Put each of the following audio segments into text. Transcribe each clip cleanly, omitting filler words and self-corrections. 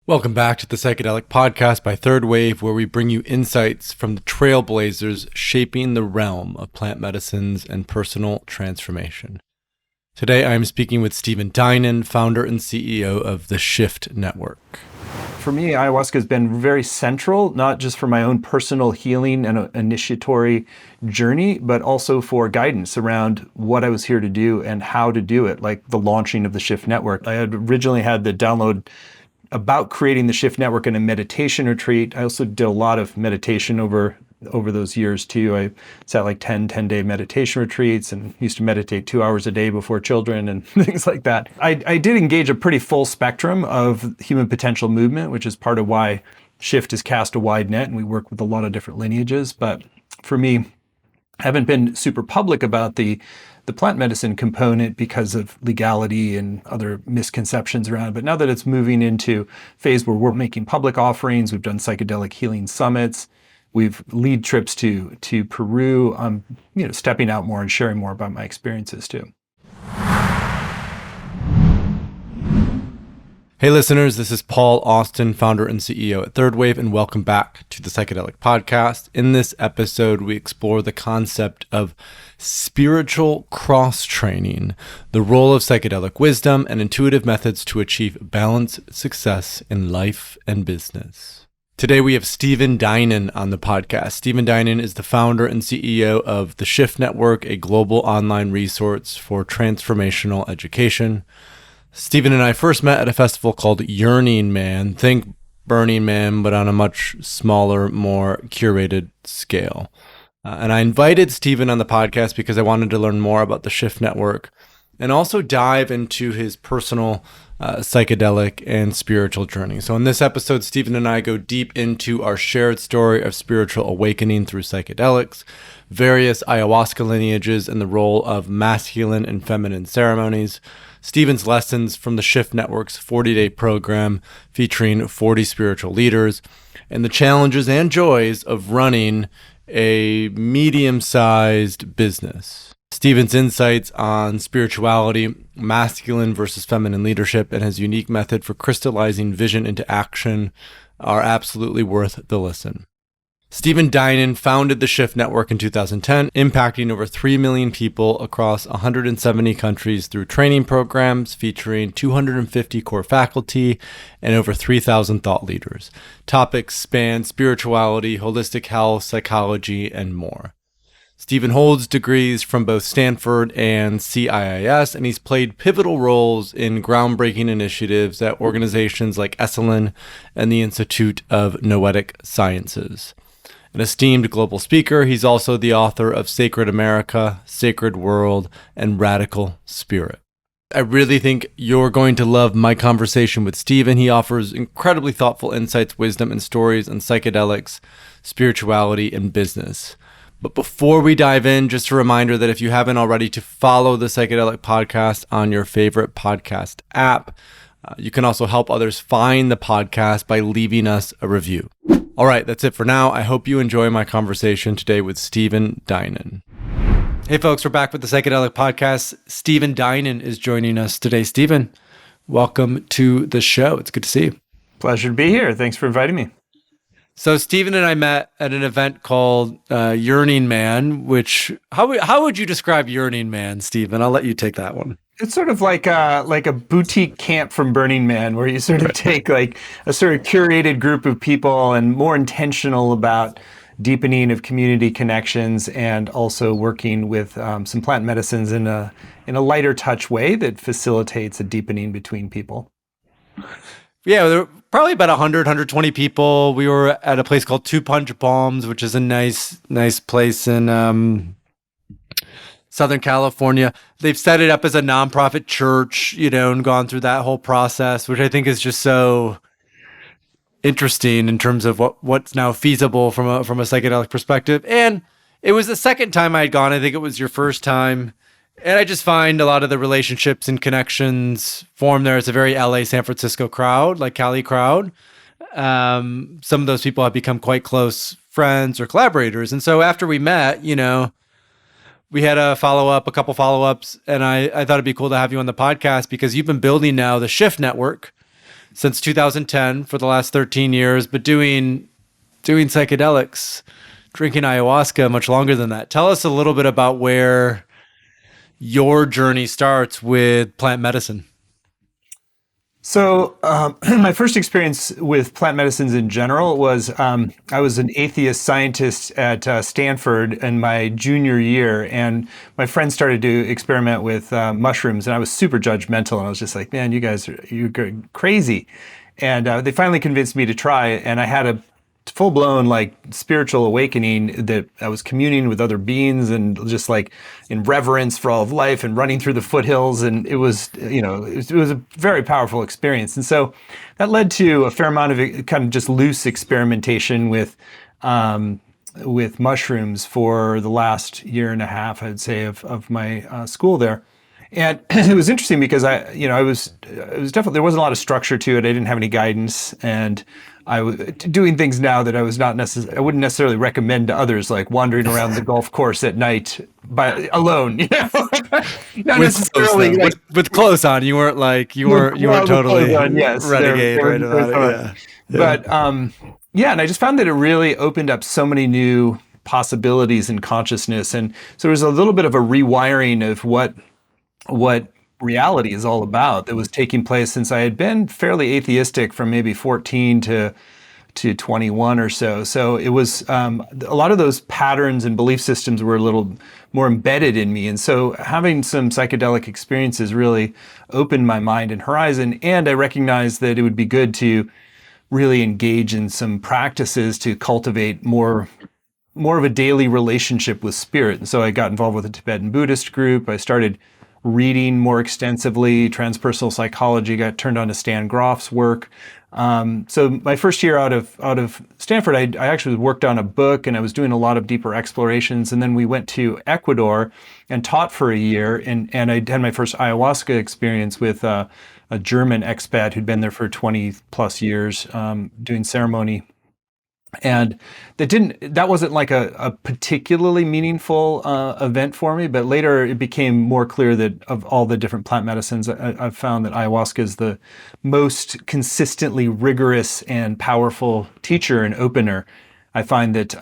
Welcome back to the Psychedelic Podcast by Third Wave, where we bring you insights from the trailblazers shaping the realm of plant medicines and personal transformation. Today, I am speaking with Stephen Dinan, founder and CEO of the Shift Network. For me, ayahuasca has been very central, not just for my own personal healing and initiatory journey, but also for guidance around what I was here to do and how to do it, like the launching of the Shift Network. I had originally had the download about creating the Shift Network in a meditation retreat. I also did a lot of meditation over those years too. I sat like 10-day meditation retreats and used to meditate 2 hours a day before children and things like that. I did engage a pretty full spectrum of human potential movement, which is part of why Shift has cast a wide net and we work with a lot of different lineages. But for me, I haven't been super public about the plant medicine component because of legality and other misconceptions around it. But now that it's moving into phase where we're making public offerings, we've done psychedelic healing summits, we've lead trips to Peru. I'm stepping out more and sharing more about my experiences too. Hey listeners, this is Paul Austin, founder and CEO at Third Wave, and welcome back to the Psychedelic Podcast. In this episode, we explore the concept of spiritual cross-training, the role of psychedelic wisdom, and intuitive methods to achieve balanced success in life and business. Today, we have Stephen Dinan on the podcast. Stephen Dinan is the founder and CEO of the Shift Network, a global online resource for transformational education. Stephen and I first met at a festival called Yearning Man. Think Burning Man, but on a much smaller, more curated scale. And I invited Stephen on the podcast because I wanted to learn more about the Shift Network and also dive into his personal psychedelic and spiritual journey. So in this episode, Stephen and I go deep into our shared story of spiritual awakening through psychedelics, various ayahuasca lineages, and the role of masculine and feminine ceremonies, Stephen's lessons from the Shift Network's 40-day program featuring 40 spiritual leaders, and the challenges and joys of running a medium-sized business. Stephen's insights on spirituality, masculine versus feminine leadership, and his unique method for crystallizing vision into action are absolutely worth the listen. Stephen Dinan founded the Shift Network in 2010, impacting over 3 million people across 170 countries through training programs featuring 250 core faculty and over 3,000 thought leaders. Topics span spirituality, holistic health, psychology, and more. Stephen holds degrees from both Stanford and CIIS, and he's played pivotal roles in groundbreaking initiatives at organizations like Esalen and the Institute of Noetic Sciences. An esteemed global speaker, he's also the author of Sacred America, Sacred World, and Radical Spirit. I really think you're going to love my conversation with Stephen. He offers incredibly thoughtful insights, wisdom, and stories on psychedelics, spirituality, and business. But before we dive in, just a reminder that if you haven't already, to follow the Psychedelic Podcast on your favorite podcast app. You can also help others find the podcast by leaving us a review. All right, that's it for now. I hope you enjoy my conversation today with Stephen Dinan. Hey folks, we're back with the Psychedelic Podcast. Stephen Dinan is joining us today. Stephen, welcome to the show. It's good to see you. Pleasure to be here. Thanks for inviting me. So Stephen and I met at an event called Yearning Man, which, how would you describe Yearning Man, Stephen? I'll let you take that one. It's sort of like a boutique camp from Burning Man, where you sort of take like a sort of curated group of people and more intentional about deepening of community connections and also working with some plant medicines in a lighter touch way that facilitates a deepening between people. Yeah, there were probably about 100, 120 people. We were at a place called Two Punch Palms, which is a nice place in Southern California. They've set it up as a nonprofit church, and gone through that whole process, which I think is just so interesting in terms of what's now feasible from a psychedelic perspective. And it was the second time I had gone. I think it was your first time. And I just find a lot of the relationships and connections formed there. It's a very LA, San Francisco crowd, like Cali crowd. Some of those people have become quite close friends or collaborators. And so after we met, we had a couple follow-ups, and I thought it'd be cool to have you on the podcast because you've been building now the Shift Network since 2010 for the last 13 years, but doing psychedelics, drinking ayahuasca much longer than that. Tell us a little bit about where your journey starts with plant medicine. So my first experience with plant medicines in general was I was an atheist scientist at Stanford in my junior year, and my friends started to experiment with mushrooms, and I was super judgmental, and I was just like, man, you're crazy. And they finally convinced me to try it, and I had a full-blown like spiritual awakening that I was communing with other beings and just like in reverence for all of life and running through the foothills. And it was, it was a very powerful experience. And so that led to a fair amount of kind of just loose experimentation with mushrooms for the last year and a half, I'd say, of my school there. And it was interesting because it was definitely, there wasn't a lot of structure to it. I didn't have any guidance, and I was doing things now that I wouldn't necessarily recommend to others, like wandering around the golf course at night alone, not necessarily with clothes on. You weren't totally yes, renegade right about it. Yeah. But and I just found that it really opened up so many new possibilities in consciousness, and so there was a little bit of a rewiring of what reality is all about that was taking place since I had been fairly atheistic from maybe 14 to 21 or so. So it was a lot of those patterns and belief systems were a little more embedded in me. And so having some psychedelic experiences really opened my mind and horizon. And I recognized that it would be good to really engage in some practices to cultivate more of a daily relationship with spirit. And so I got involved with a Tibetan Buddhist group. I started reading more extensively, transpersonal psychology, got turned on to Stan Grof's work. So my first year out of Stanford, I actually worked on a book, and I was doing a lot of deeper explorations. And then we went to Ecuador and taught for a year. And I had my first ayahuasca experience with a German expat who'd been there for 20 plus years, doing ceremony. And that wasn't like a particularly meaningful event for me, but later it became more clear that of all the different plant medicines, I've found that ayahuasca is the most consistently rigorous and powerful teacher and opener. I find that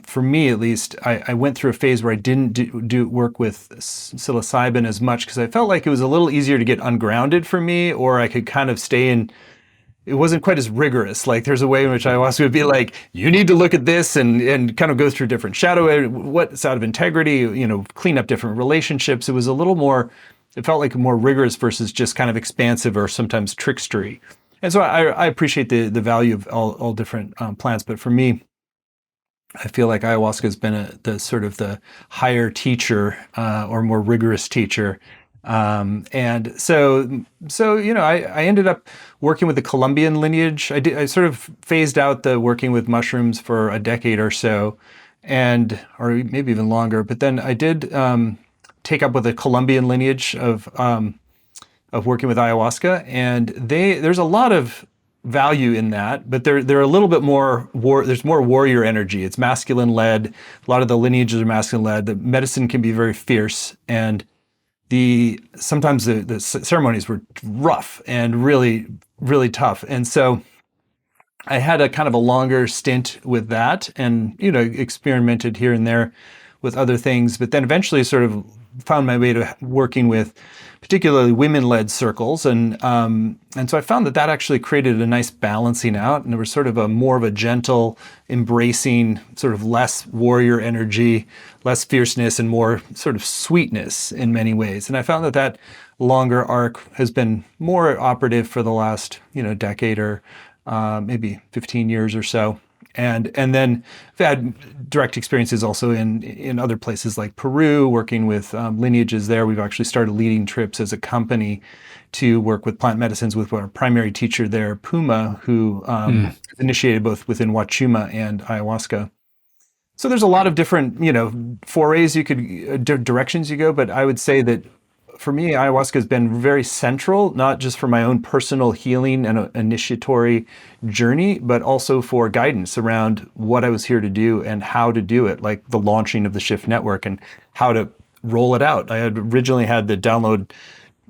for me, at least, I went through a phase where I didn't do work with psilocybin as much because I felt like it was a little easier to get ungrounded for me, or I could kind of stay in. It wasn't quite as rigorous. Like there's a way in which ayahuasca would be like, you need to look at this and kind of go through different what's out of integrity, clean up different relationships. It was a little more, it felt like more rigorous versus just kind of expansive or sometimes trickstery. And so I appreciate the value of all different plants. But for me, I feel like ayahuasca has been the sort of the higher teacher or more rigorous teacher. And so I ended up working with the Colombian lineage. I sort of phased out the working with mushrooms for a decade or so, or maybe even longer. But then I did take up with the Colombian lineage of working with ayahuasca, and there's a lot of value in that, but they're a little bit more there's more warrior energy. It's masculine led. A lot of the lineages are masculine led. The medicine can be very fierce, and sometimes the ceremonies were rough and really, really tough. And so I had a kind of a longer stint with that and, experimented here and there with other things, but then eventually sort of found my way to working with particularly women-led circles. And so I found that actually created a nice balancing out, and there was sort of more of a gentle, embracing, sort of less warrior energy, less fierceness, and more sort of sweetness in many ways. And I found that longer arc has been more operative for the last, decade or maybe 15 years or so. And then I've had direct experiences also in other places like Peru, working with lineages there. We've actually started leading trips as a company to work with plant medicines with our primary teacher there, Puma, who initiated both within Wachuma and ayahuasca. So there's a lot of different, forays directions you go, but I would say that for me, ayahuasca has been very central, not just for my own personal healing and initiatory journey, but also for guidance around what I was here to do and how to do it, like the launching of the Shift Network and how to roll it out. I had originally had the download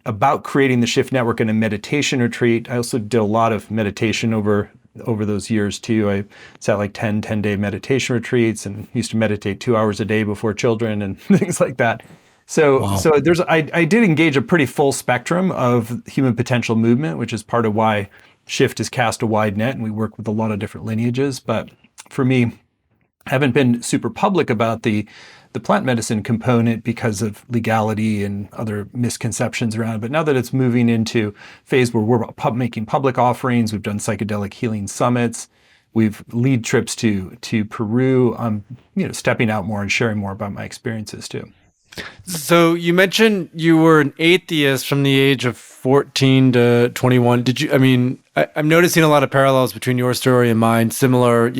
about creating the Shift Network and a meditation retreat. I also did a lot of meditation over those years too. I sat like 10-day meditation retreats and used to meditate 2 hours a day before children and things like that. So, Wow. so I did engage a pretty full spectrum of human potential movement, which is part of why Shift has cast a wide net, and we work with a lot of different lineages. But for me, I haven't been super public about the plant medicine component because of legality and other misconceptions around it. But now that it's moving into phase where we're making public offerings, we've done psychedelic healing summits, we've lead trips to Peru. I'm stepping out more and sharing more about my experiences too. So you mentioned you were an atheist from the age of 14 to 21. I'm noticing a lot of parallels between your story and mine. Similar,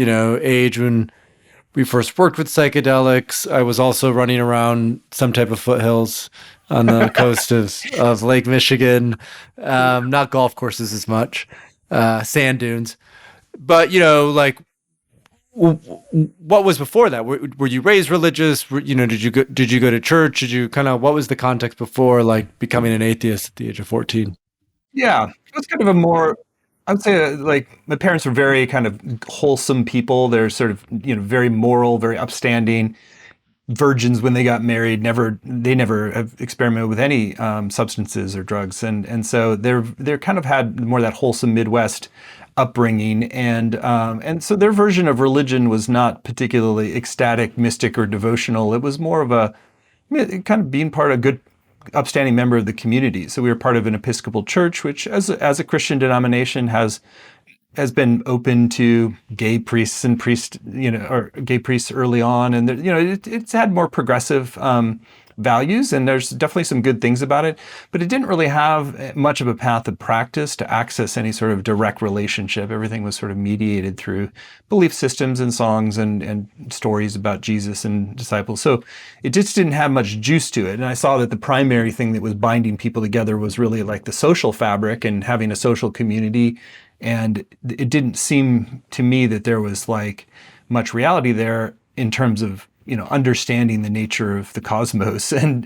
age when we first worked with psychedelics. I was also running around some type of foothills on the coast of Lake Michigan. Not golf courses as much, sand dunes. But, what was before that? Were you raised religious? Did you go to church? What was the context before like becoming an atheist at the age of 14? Yeah, it was kind of I would say like my parents were very kind of wholesome people. They're sort of, very moral, very upstanding virgins when they got married. They never have experimented with any substances or drugs. And so they're kind of had more of that wholesome Midwest upbringing. And so their version of religion was not particularly ecstatic, mystic, or devotional. It was more of kind of being part of a good upstanding member of the community. So we were part of an Episcopal church, which as a Christian denomination has been open to gay priests and or gay priests early on. And, it's had more progressive values, and there's definitely some good things about it, but it didn't really have much of a path of practice to access any sort of direct relationship. Everything was sort of mediated through belief systems and songs and stories about Jesus and disciples. So it just didn't have much juice to it. And I saw that the primary thing that was binding people together was really like the social fabric and having a social community. And it didn't seem to me that there was like much reality there in terms of, understanding the nature of the cosmos. And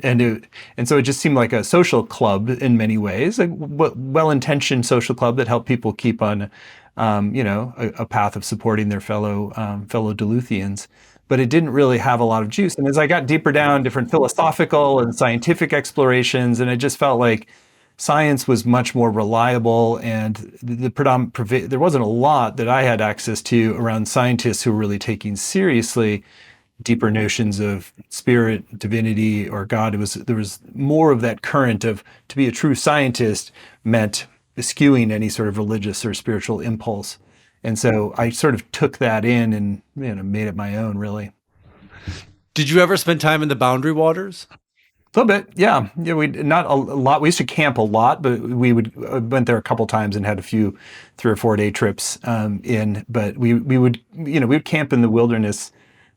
so it just seemed like a social club in many ways, a well-intentioned social club that helped people keep on, a path of supporting their fellow Duluthians. But it didn't really have a lot of juice. And as I got deeper down, different philosophical and scientific explorations, and I just felt like science was much more reliable, and there wasn't a lot that I had access to around scientists who were really taking seriously deeper notions of spirit, divinity, or God. There was more of that current of, to be a true scientist meant eschewing any sort of religious or spiritual impulse. And so I sort of took that in and made it my own, really. Did you ever spend time in the Boundary Waters? A little bit, yeah. We not a lot. We used to camp a lot, but we went there a couple times and had a few 3 or 4 day trips in. But we would camp in the wilderness,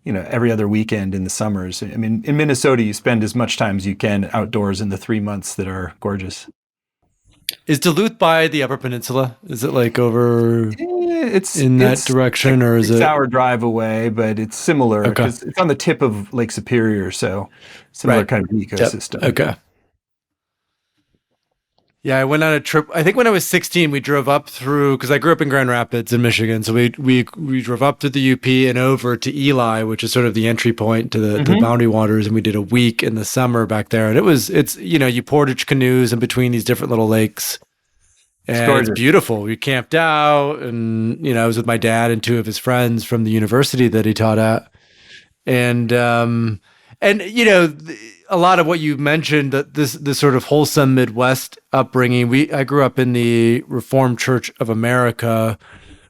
every other weekend in the summers. I mean, in Minnesota, you spend as much time as you can outdoors in the 3 months that are gorgeous. Is Duluth by the Upper Peninsula? Is it like over it's in that direction, or is it 6-hour drive away? But it's similar because it's on the tip of Lake Superior, so similar kind of ecosystem. Yep. Okay. Yeah, I went on a trip. I think when I was 16, we drove up through, because I grew up in Grand Rapids in Michigan. So we drove up to the UP and over to Eli, which is sort of the entry point to the Boundary Waters. And we did a week in the summer back there. And you portage canoes in between these different little lakes. And it's beautiful. We camped out, and, I was with my dad and 2 of his friends from the university that he taught at. And a lot of what you mentioned, that this sort of wholesome Midwest upbringing. I grew up in the Reformed Church of America,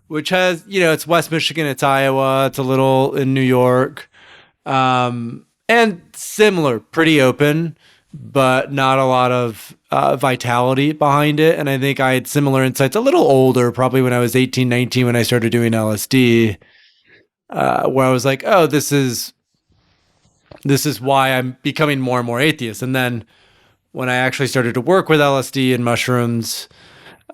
which has, it's West Michigan, it's Iowa, it's a little in New York, and similar, pretty open, but not a lot of vitality behind it. And I think I had similar insights a little older, probably when I was 18, 19, when I started doing LSD, where I was like, oh, this is why I'm becoming more and more atheist. And then when I actually started to work with LSD and mushrooms,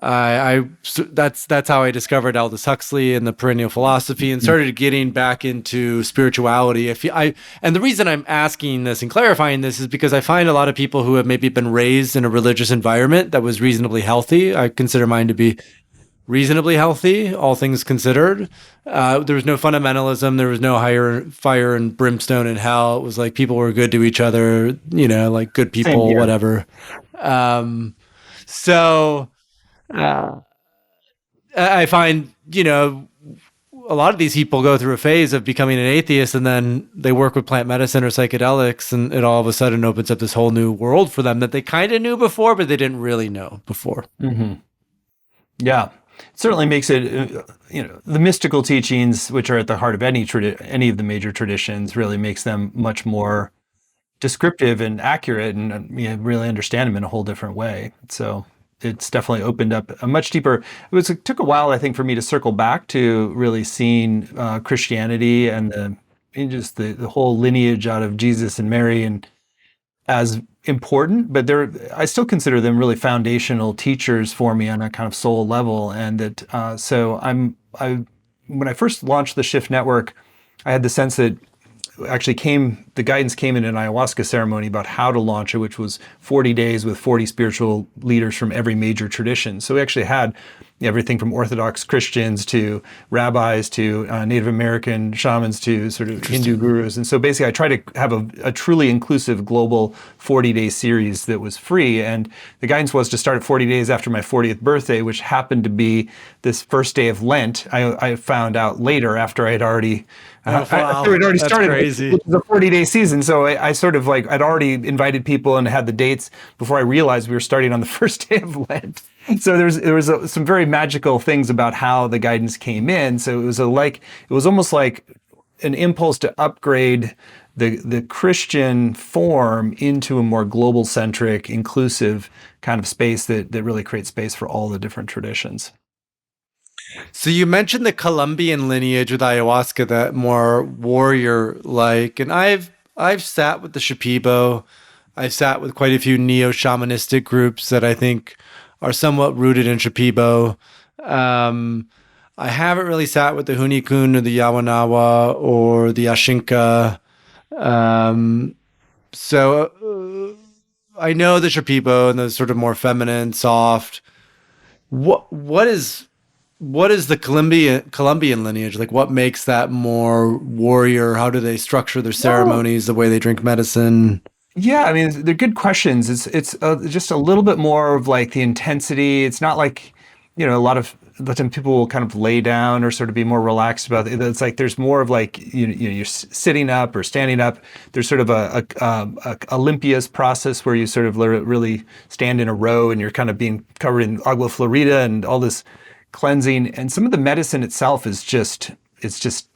That's how I discovered Aldous Huxley and the perennial philosophy and started getting back into spirituality. And the reason I'm asking this and clarifying this is because I find a lot of people who have maybe been raised in a religious environment that was reasonably healthy. I consider mine to be reasonably healthy, all things considered. There was no fundamentalism. There was no higher fire and brimstone in hell. It was like people were good to each other, like good Same people, here. whatever. So I find, a lot of these people go through a phase of becoming an atheist and then they work with plant medicine or psychedelics and it all of a sudden opens up this whole new world for them that they kind of knew before, but they didn't really know before. Yeah. It certainly makes it, the mystical teachings, which are at the heart of any of the major traditions, really makes them much more descriptive and accurate, and really understand them in a whole different way. So it's definitely opened up a much deeper. It took a while, I think, for me to circle back to really seeing Christianity and just the whole lineage out of Jesus and Mary and as important, but I still consider them really foundational teachers for me on a kind of soul level. And that when I first launched the Shift Network, I had the sense that the guidance came in an ayahuasca ceremony about how to launch it, which was 40 days with 40 spiritual leaders from every major tradition. So we actually had everything from Orthodox Christians to rabbis to Native American shamans to sort of Hindu gurus. And so basically I tried to have a truly inclusive global 40-day series that was free. And the guidance was to start at 40 days after my 40th birthday, which happened to be this first day of Lent. I found out later after I had already started. Crazy. It was a 40-day season. So I sort of I'd already invited people and had the dates before I realized we were starting on the first day of Lent. So there was some very magical things about how the guidance came in. So it was almost like an impulse to upgrade the Christian form into a more global centric, inclusive kind of space that really creates space for all the different traditions. So you mentioned the Colombian lineage with ayahuasca, that more warrior-like, and I've sat with the Shipibo. I've sat with quite a few neo-shamanistic groups that I think are somewhat rooted in Shipibo. I haven't really sat with the Hunikun or the Yawanawa or the Ashinka. So I know the Shipibo and the sort of more feminine, soft. What is the Colombian lineage? Like, what makes that more warrior? How do they structure their ceremonies, the way they drink medicine? Yeah, I mean, they're good questions. It's just a little bit more of like the intensity. It's not like, a lot of the time people will kind of lay down or sort of be more relaxed about it. It's like there's more of like you're sitting up or standing up. There's sort of a Olympias process where you sort of really stand in a row and you're kind of being covered in agua florida and all this cleansing. And some of the medicine itself is just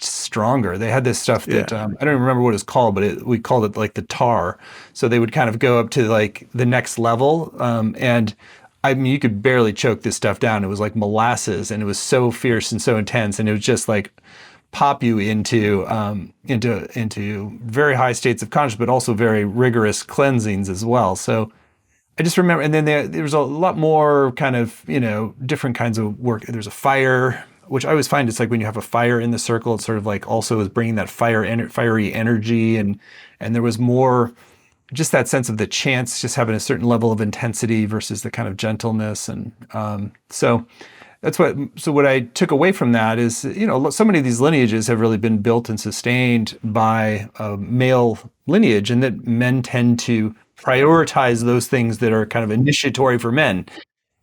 stronger. They had this stuff that I don't even remember what it's called, but we called it like the tar. So they would kind of go up to like the next level. And I mean, you could barely choke this stuff down. It was like molasses, and it was so fierce and so intense, and it was just like pop you into very high states of consciousness, but also very rigorous cleansings as well. So I just remember, and then there was a lot more kind of, different kinds of work. There's a fire, which I always find it's like when you have a fire in the circle, it's sort of like also is bringing that fiery energy. And there was more just that sense of the chants just having a certain level of intensity versus the kind of gentleness. And so what I took away from that is, so many of these lineages have really been built and sustained by a male lineage, and that men tend to prioritize those things that are kind of initiatory for men,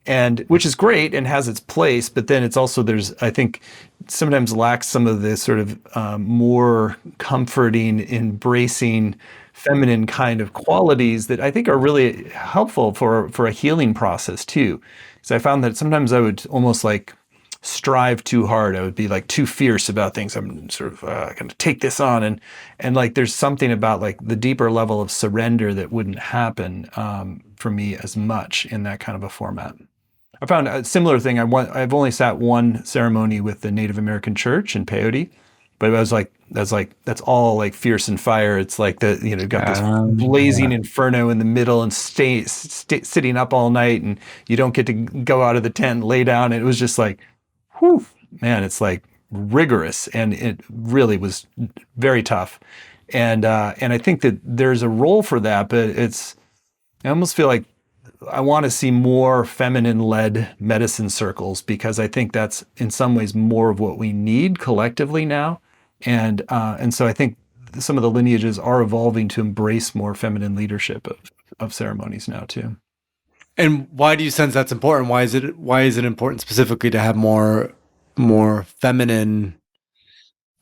and which is great and has its place. But then it's also, I think sometimes lacks some of the sort of more comforting, embracing, feminine kind of qualities that I think are really helpful for a healing process too. So I found that sometimes I would almost like strive too hard. I would be like too fierce about things. I'm sort of going to take this on, and like there's something about like the deeper level of surrender that wouldn't happen for me as much in that kind of a format. I found a similar thing. I've only sat one ceremony with the Native American church in peyote, but that's all like fierce and fire. It's like got this blazing Yeah. inferno in the middle and sitting up all night, and you don't get to go out of the tent and lay down. And it was just like, whew, man, it's like rigorous, and it really was very tough. And I think that there's a role for that, but I almost feel like I want to see more feminine-led medicine circles, because I think that's in some ways more of what we need collectively now. And so I think some of the lineages are evolving to embrace more feminine leadership of ceremonies now too. And why do you sense that's important? Why is it important specifically to have more feminine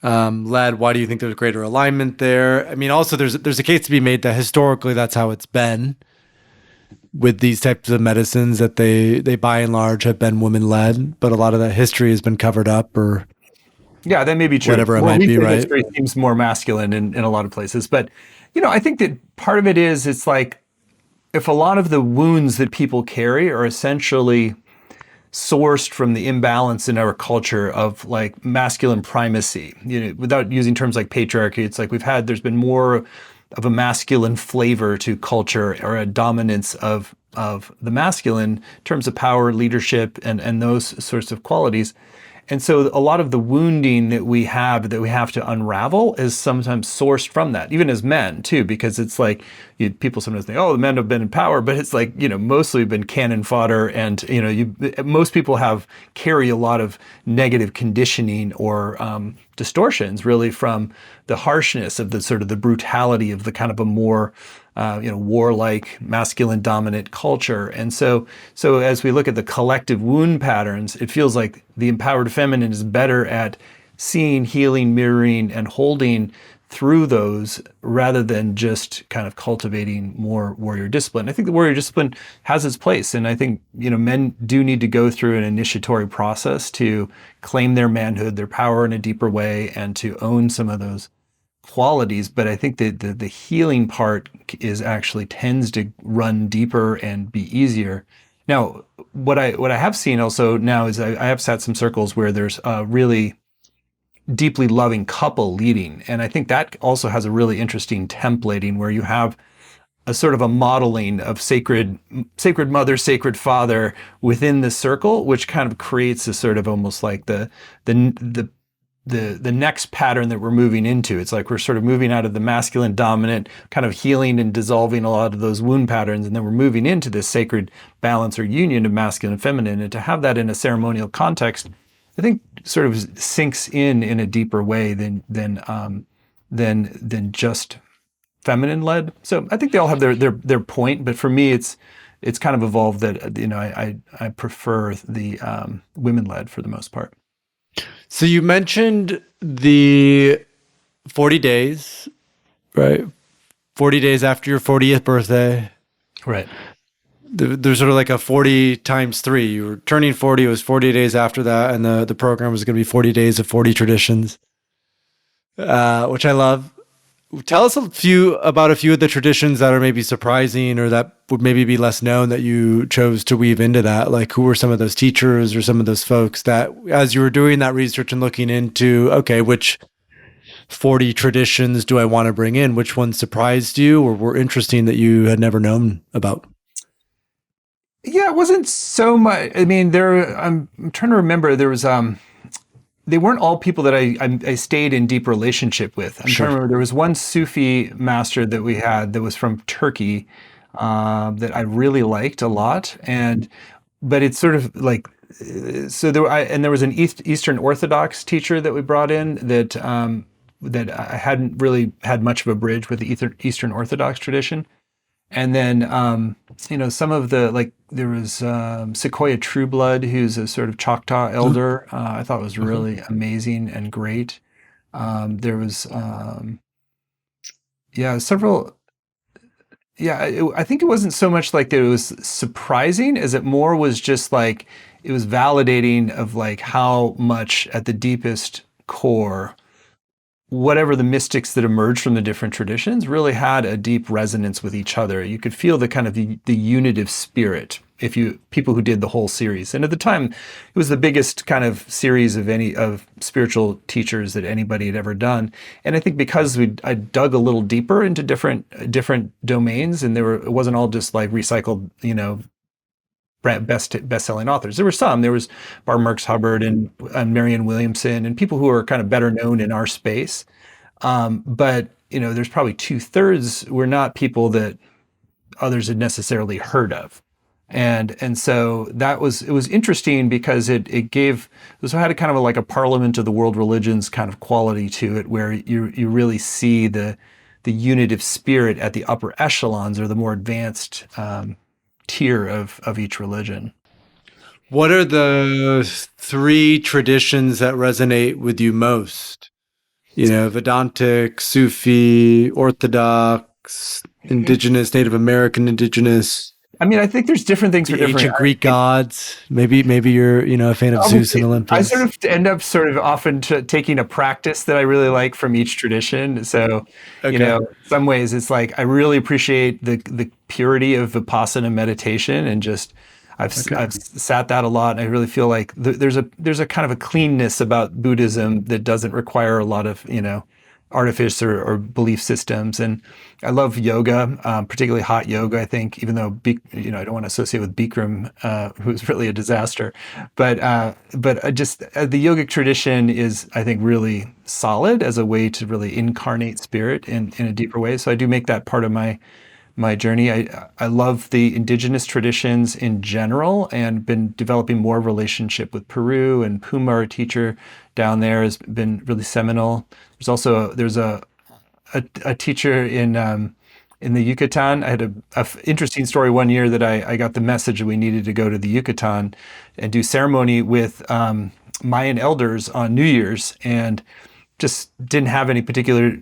led? Why do you think there's greater alignment there? I mean, also there's a case to be made that historically that's how it's been with these types of medicines, that they by and large have been women led, but a lot of that history has been covered up, or yeah, that may be true. Whatever it might be, right? History seems more masculine in a lot of places, but I think that part of it is, it's like, if a lot of the wounds that people carry are essentially sourced from the imbalance in our culture of like masculine primacy, without using terms like patriarchy, it's like there's been more of a masculine flavor to culture, or a dominance of the masculine in terms of power, leadership, and those sorts of qualities. And so a lot of the wounding that we have to unravel is sometimes sourced from that, even as men too, because it's like people sometimes think, oh, the men have been in power, but it's like, mostly been cannon fodder, and most people carry a lot of negative conditioning or distortions, really, from the harshness of the sort of the brutality of the kind of a more warlike, masculine dominant culture. And so as we look at the collective wound patterns, it feels like the empowered feminine is better at seeing, healing, mirroring, and holding through those, rather than just kind of cultivating more warrior discipline. I think the warrior discipline has its place, and I think men do need to go through an initiatory process to claim their manhood, their power in a deeper way, and to own some of those qualities. But I think that the healing part tends to run deeper and be easier. Now, what I have seen also now is I have sat some circles where there's a really deeply loving couple leading, and I think that also has a really interesting templating, where you have a sort of a modeling of sacred mother, sacred father within the circle, which kind of creates a sort of almost like the next pattern that we're moving into. It's like we're sort of moving out of the masculine dominant, kind of healing and dissolving a lot of those wound patterns, and then we're moving into this sacred balance or union of masculine and feminine. And to have that in a ceremonial context, I think sort of sinks in a deeper way than just feminine led. So I think they all have their point, but for me, it's kind of evolved that I prefer the women led for the most part. So you mentioned the 40 days, right? 40 days after your 40th birthday. Right. There's sort of like a 40 times 3. You were turning 40, it was 40 days after that, and the program was going to be 40 days of 40 traditions, which I love. Tell us about a few of the traditions that are maybe surprising, or that would maybe be less known, that you chose to weave into that. Like, who were some of those teachers or some of those folks that, as you were doing that research and looking into, okay, which 40 traditions do I want to bring in? Which ones surprised you or were interesting that you had never known about? Yeah, it wasn't so much. I mean, I'm trying to remember. There was they weren't all people that I stayed in deep relationship with. I'm trying to remember. There was one Sufi master that we had that was from Turkey that I really liked a lot, but it's sort of like there was an Eastern Orthodox teacher that we brought in that I hadn't really had much of a bridge with the Eastern Orthodox tradition. And then, some of there was Sequoia Trueblood, who's a sort of Choctaw elder. I thought was really amazing and great. There was, several. Yeah, I think it wasn't so much like that it was surprising as it more was just like it was validating of like how much at the deepest core, whatever the mystics that emerged from the different traditions really had a deep resonance with each other. You could feel the kind of the unitive spirit people who did the whole series. And at the time, it was the biggest kind of series of spiritual teachers that anybody had ever done. And I think because I dug a little deeper into different domains, and it wasn't all just like recycled, best-selling authors. There were some. There was Barbara Marx Hubbard and Marianne Williamson and people who are kind of better known in our space. But there's probably 2/3 were not people that others had necessarily heard of. And so it was interesting because it had a kind of like a parliament of the world religions kind of quality to it, where you really see the unitive spirit at the upper echelons or the more advanced tier of each religion. What are the 3 traditions that resonate with you most? Vedantic, Sufi, Orthodox, Indigenous, Native American, Indigenous. I mean, I think there's different things for different ancient Greek gods. Maybe you're a fan of Zeus and Olympus. I sort of end up often taking a practice that I really like from each tradition. So, in some ways, it's like I really appreciate the purity of Vipassana meditation, and just I've sat that a lot, and I really feel like there's a kind of a cleanness about Buddhism that doesn't require a lot of artifice or belief systems. And I love yoga, particularly hot yoga, I think, even though, I don't want to associate with Bikram, who's really a disaster. But just the yogic tradition is, I think, really solid as a way to really incarnate spirit in a deeper way. So I do make that part of my journey. I love the indigenous traditions in general, and been developing more relationship with Peru, and Puma, our teacher down there, has been really seminal. There's a teacher in the Yucatan. I had a interesting story one year that I got the message that we needed to go to the Yucatan and do ceremony with Mayan elders on New Year's, and just didn't have any particular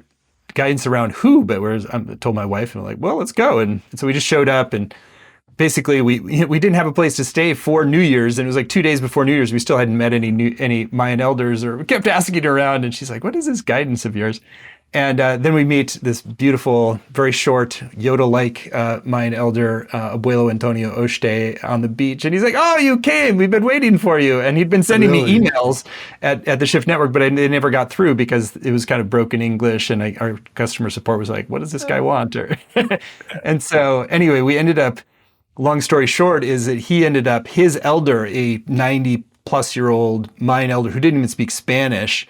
guidance around who, but I told my wife, and I'm like, well, let's go. And so we just showed up, and basically we didn't have a place to stay for New Year's, and it was like 2 days before New Year's. We still hadn't met any Mayan elders, or we kept asking her around, and she's like, what is this guidance of yours? And then we meet this beautiful, very short, Yoda-like Mayan elder, Abuelo Antonio Oshte, on the beach. And he's like, oh, you came. We've been waiting for you. And he'd been sending me emails at the Shift Network, but they never got through because it was kind of broken English. And our customer support was like, what does this guy want? And so anyway, we ended up, long story short, is that his elder, a 90-plus-year-old Mayan elder who didn't even speak Spanish,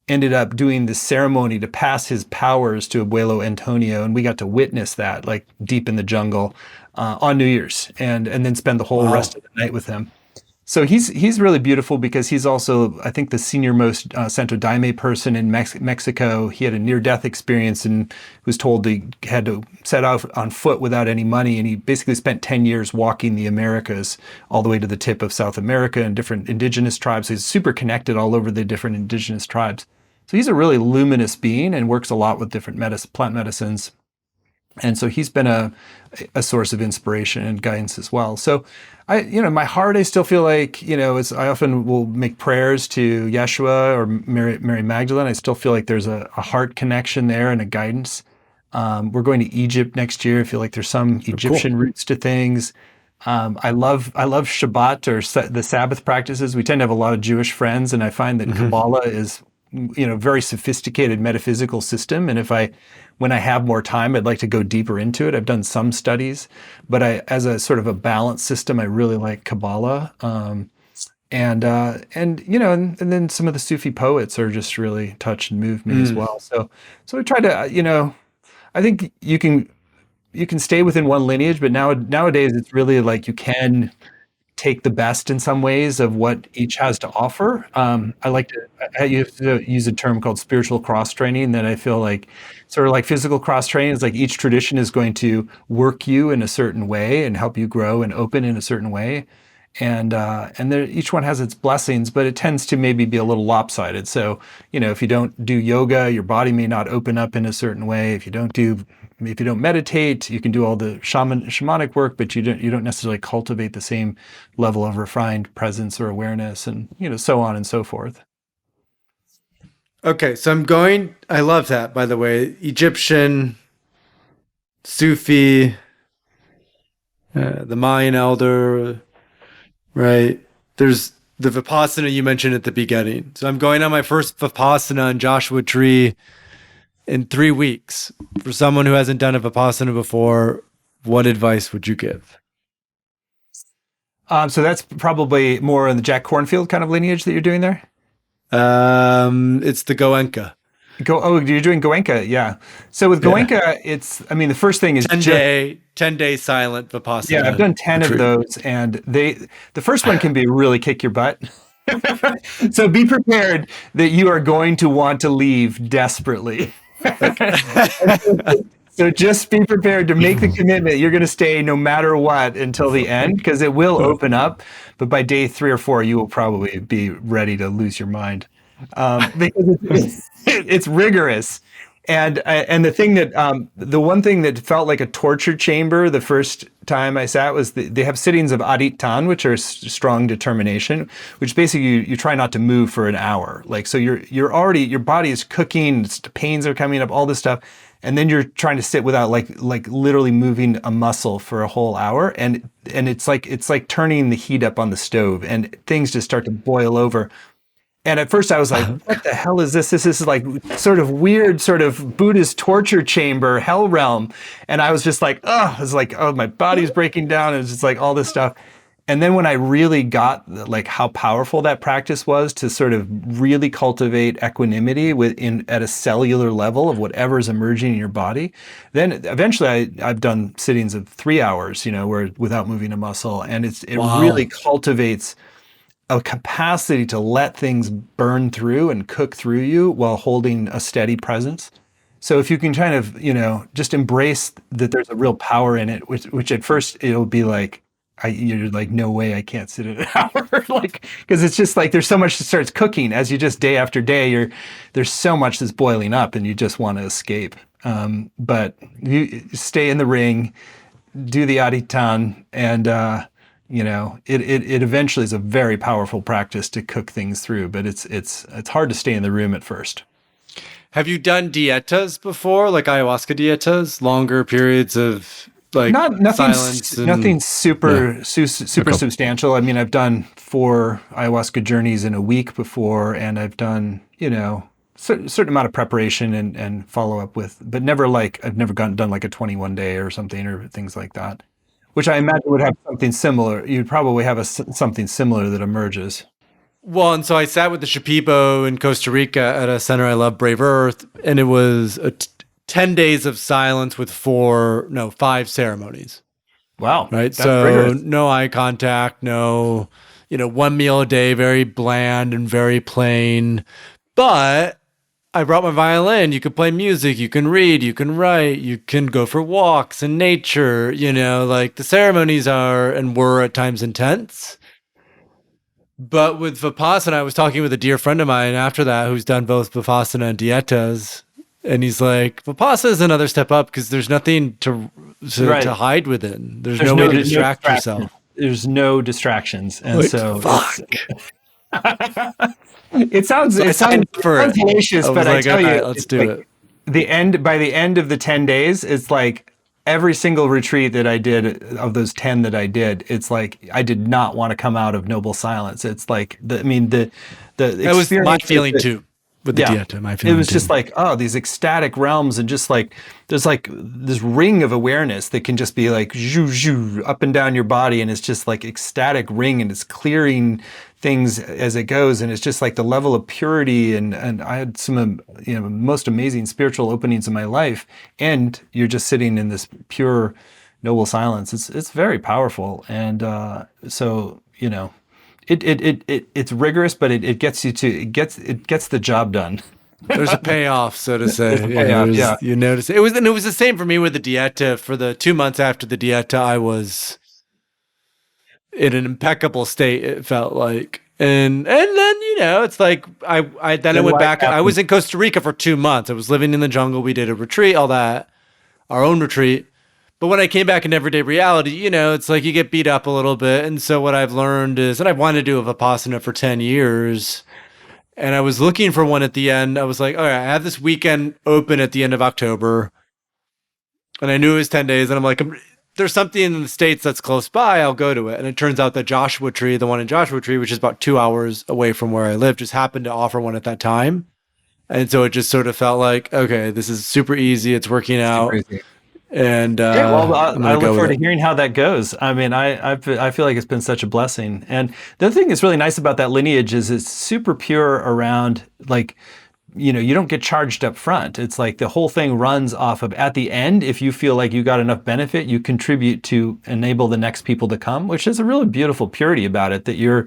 ended up doing this ceremony to pass his powers to Abuelo Antonio, and we got to witness that, like, deep in the jungle on New Year's, and then spend the whole rest of the night with him. So he's really beautiful because he's also, I think, the senior-most Santo Daime person in Mexico. He had a near-death experience and was told he had to set out on foot without any money, and he basically spent 10 years walking the Americas all the way to the tip of South America and different indigenous tribes. So he's super connected all over the different indigenous tribes. So he's a really luminous being and works a lot with different plant medicines. And so he's been a source of inspiration and guidance as well. So my heart, I still feel like, I often will make prayers to Yeshua or Mary Magdalene. I still feel like there's a heart connection there and a guidance. We're going to Egypt next year. I feel like there's some Egyptian roots to things. I love Shabbat, or the Sabbath practices. We tend to have a lot of Jewish friends, and I find that Kabbalah is very sophisticated metaphysical system. And when I have more time, I'd like to go deeper into it. I've done some studies, but as a sort of a balanced system, I really like Kabbalah. And then some of the Sufi poets are just really touched and moved me as well. So I try to, I think you can stay within one lineage, but nowadays it's really like you can take the best in some ways of what each has to offer. I used to use a term called spiritual cross training, that I feel like sort of like physical cross training is like each tradition is going to work you in a certain way and help you grow and open in a certain way. And each one has its blessings, but it tends to maybe be a little lopsided. So, if you don't do yoga, your body may not open up in a certain way. If you don't meditate, you can do all the shamanic work, but you don't necessarily cultivate the same level of refined presence or awareness, and so on and so forth. Okay, so I love that, by the way. Egyptian, Sufi, The Mayan elder, right? There's the Vipassana you mentioned at the beginning. So I'm going on my first Vipassana in Joshua Tree in 3 weeks. For someone who hasn't done a Vipassana before, what advice would you give? So that's probably more in the Jack Cornfield kind of lineage that you're doing there. It's the Goenka. You're doing Goenka, yeah. So with Goenka, the first thing is 10-day silent Vipassana. Yeah, I've done 10 retreat. Of those, and the first one can be really kick your butt. So be prepared that you are going to want to leave desperately. So just be prepared to make the commitment. You're going to stay no matter what until the end, because it will open up. But by day 3 or 4, you will probably be ready to lose your mind, because it's rigorous. And the thing that the one thing that felt like a torture chamber the first time I sat was they have sittings of adittan, which are strong determination, which basically you try not to move for an hour. Like, so you're already, your body is cooking, pains are coming up, all this stuff. And then you're trying to sit without like literally moving a muscle for a whole hour. And it's like turning the heat up on the stove, and things just start to boil over. And at first I was like, what the hell is this? This is like sort of weird, sort of Buddhist torture chamber, hell realm. And I was just like, my body's breaking down. And it's just like all this stuff. And then when I really got like how powerful that practice was to sort of really cultivate equanimity at a cellular level of whatever's emerging in your body, then eventually I've done sittings of 3 hours, where without moving a muscle. And it really cultivates a capacity to let things burn through and cook through you while holding a steady presence. So if you can kind of, just embrace that there's a real power in it, which at first it'll be like, you're like, no way, I can't sit an hour, because it's just like there's so much that starts cooking as you just day after day. There's so much that's boiling up, and you just want to escape. But you stay in the ring, do the adittan, and it eventually is a very powerful practice to cook things through. But it's hard to stay in the room at first. Have you done dietas before, like ayahuasca dietas, longer periods of like silence? Nothing super substantial. I mean, I've done 4 ayahuasca journeys in a week before, and I've done certain amount of preparation and follow up with, but never like I've never done like a 21 day or something or things like that, which I imagine would have something similar. You'd probably have something similar that emerges. Well, and so I sat with the Shipibo in Costa Rica at a center I love, Brave Earth, and it was 10 days of silence with 5 ceremonies. Wow. Right. So rigorous. No eye contact, no, 1 meal a day, very bland and very plain. But I brought my violin. You could play music, you can read, you can write, you can go for walks in nature, like the ceremonies are and were at times intense. But with Vipassana, I was talking with a dear friend of mine after that who's done both Vipassana and dietas. And he's like, Vipassana is another step up because there's nothing to hide within. There's no way to distract yourself. There's no distractions. And fuck. It sounds hellacious, but I tell you, let's do it. By the end of the 10 days, it's like every single retreat that I did of those 10 that I did, it's like I did not want to come out of noble silence. It's like that was my feeling too. With the dieta, my feeling it was just like, these ecstatic realms, and just like there's like this ring of awareness that can just be like zhoo, zhoo, up and down your body, and it's just like ecstatic ring, and it's clearing things as it goes, and it's just like the level of purity, and I had some most amazing spiritual openings in my life, and you're just sitting in this pure noble silence. It's very powerful, and so It's rigorous, but it gets the job done. There's a payoff, so to say. You notice it was the same for me with the dieta. For the 2 months after the dieta, I was in an impeccable state. It felt like, and then it's like I went back. I was in Costa Rica for 2 months. I was living in the jungle. We did a retreat, all that, our own retreat. But when I came back in everyday reality, it's like you get beat up a little bit. And so what I've learned is, and I've wanted to do a Vipassana for 10 years, and I was looking for one at the end. I was like, all right, I have this weekend open at the end of October. And I knew it was 10 days. And I'm like, there's something in the States that's close by, I'll go to it. And it turns out that Joshua Tree, the one in Joshua Tree, which is about 2 hours away from where I live, just happened to offer one at that time. And so it just sort of felt like, okay, this is super easy. It's working Super out. easy. And Great. Well, I'm I going to look go with forward to it. hearing how that goes. I mean, I feel like it's been such a blessing. And the other thing that's really nice about that lineage is it's super pure around like, you don't get charged up front. It's like the whole thing runs off of at the end. If you feel like you got enough benefit, you contribute to enable the next people to come, which is a really beautiful purity about it, that you're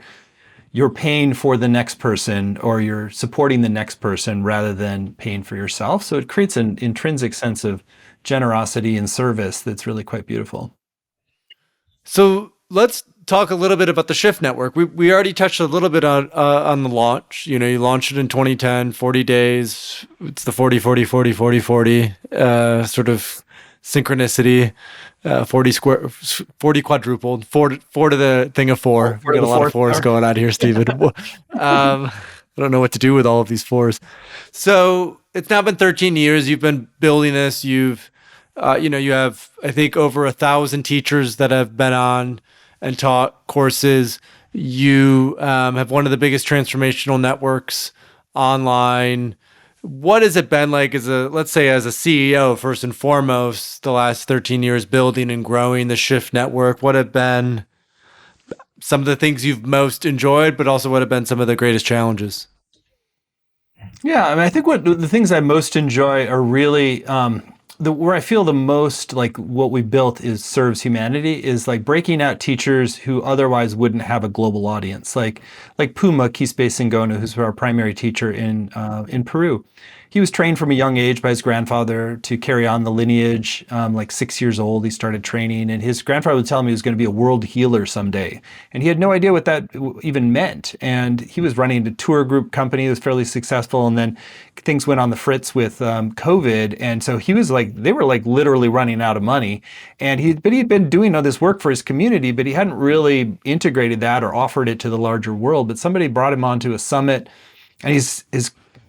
paying for the next person or you're supporting the next person rather than paying for yourself. So it creates an intrinsic sense of generosity and service that's really quite beautiful. So let's talk a little bit about the Shift Network. We already touched a little bit on the launch. You launched it in 2010, 40 days. It's the 40, 40, 40, 40, 40 sort of synchronicity. 40 quadrupled, four to the thing of four. We got a lot of fours going on here, Stephen. I don't know what to do with all of these fours. So it's now been 13 years. You've been building this. You have, I think, over 1,000 teachers that have been on and taught courses. You have one of the biggest transformational networks online. What has it been like as a CEO, first and foremost, the last 13 years building and growing the Shift Network? What have been some of the things you've most enjoyed, but also what have been some of the greatest challenges? Yeah, I mean, I think what the things I most enjoy are really where I feel the most like what we built serves humanity is like breaking out teachers who otherwise wouldn't have a global audience. Like Puma Quispe Singona, who's our primary teacher in Peru. He was trained from a young age by his grandfather to carry on the lineage. Like 6 years old, he started training, and his grandfather would tell him he was going to be a world healer someday. And he had no idea what that even meant. And he was running a tour group company that was fairly successful, and then things went on the fritz with COVID. And so he was like, they were like literally running out of money. And he'd been doing all this work for his community, but he hadn't really integrated that or offered it to the larger world. But somebody brought him onto a summit, and his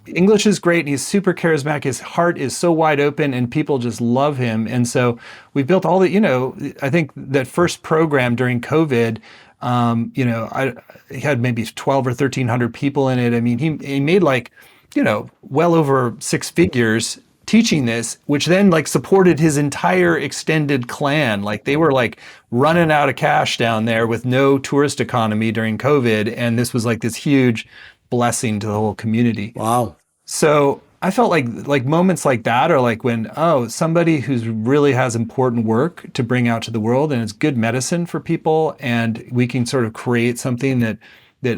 English is great, and he's super charismatic. His heart is so wide open, and people just love him. And so we built all the, I think that first program during COVID, I had maybe 12 or 1,300 people in it. I mean, he made like, well over six figures teaching this, which then like supported his entire extended clan. Like they were like running out of cash down there with no tourist economy during COVID. And this was like this huge blessing to the whole community. Wow. So I felt like moments like that are like when, somebody who's really has important work to bring out to the world, and it's good medicine for people, and we can sort of create something that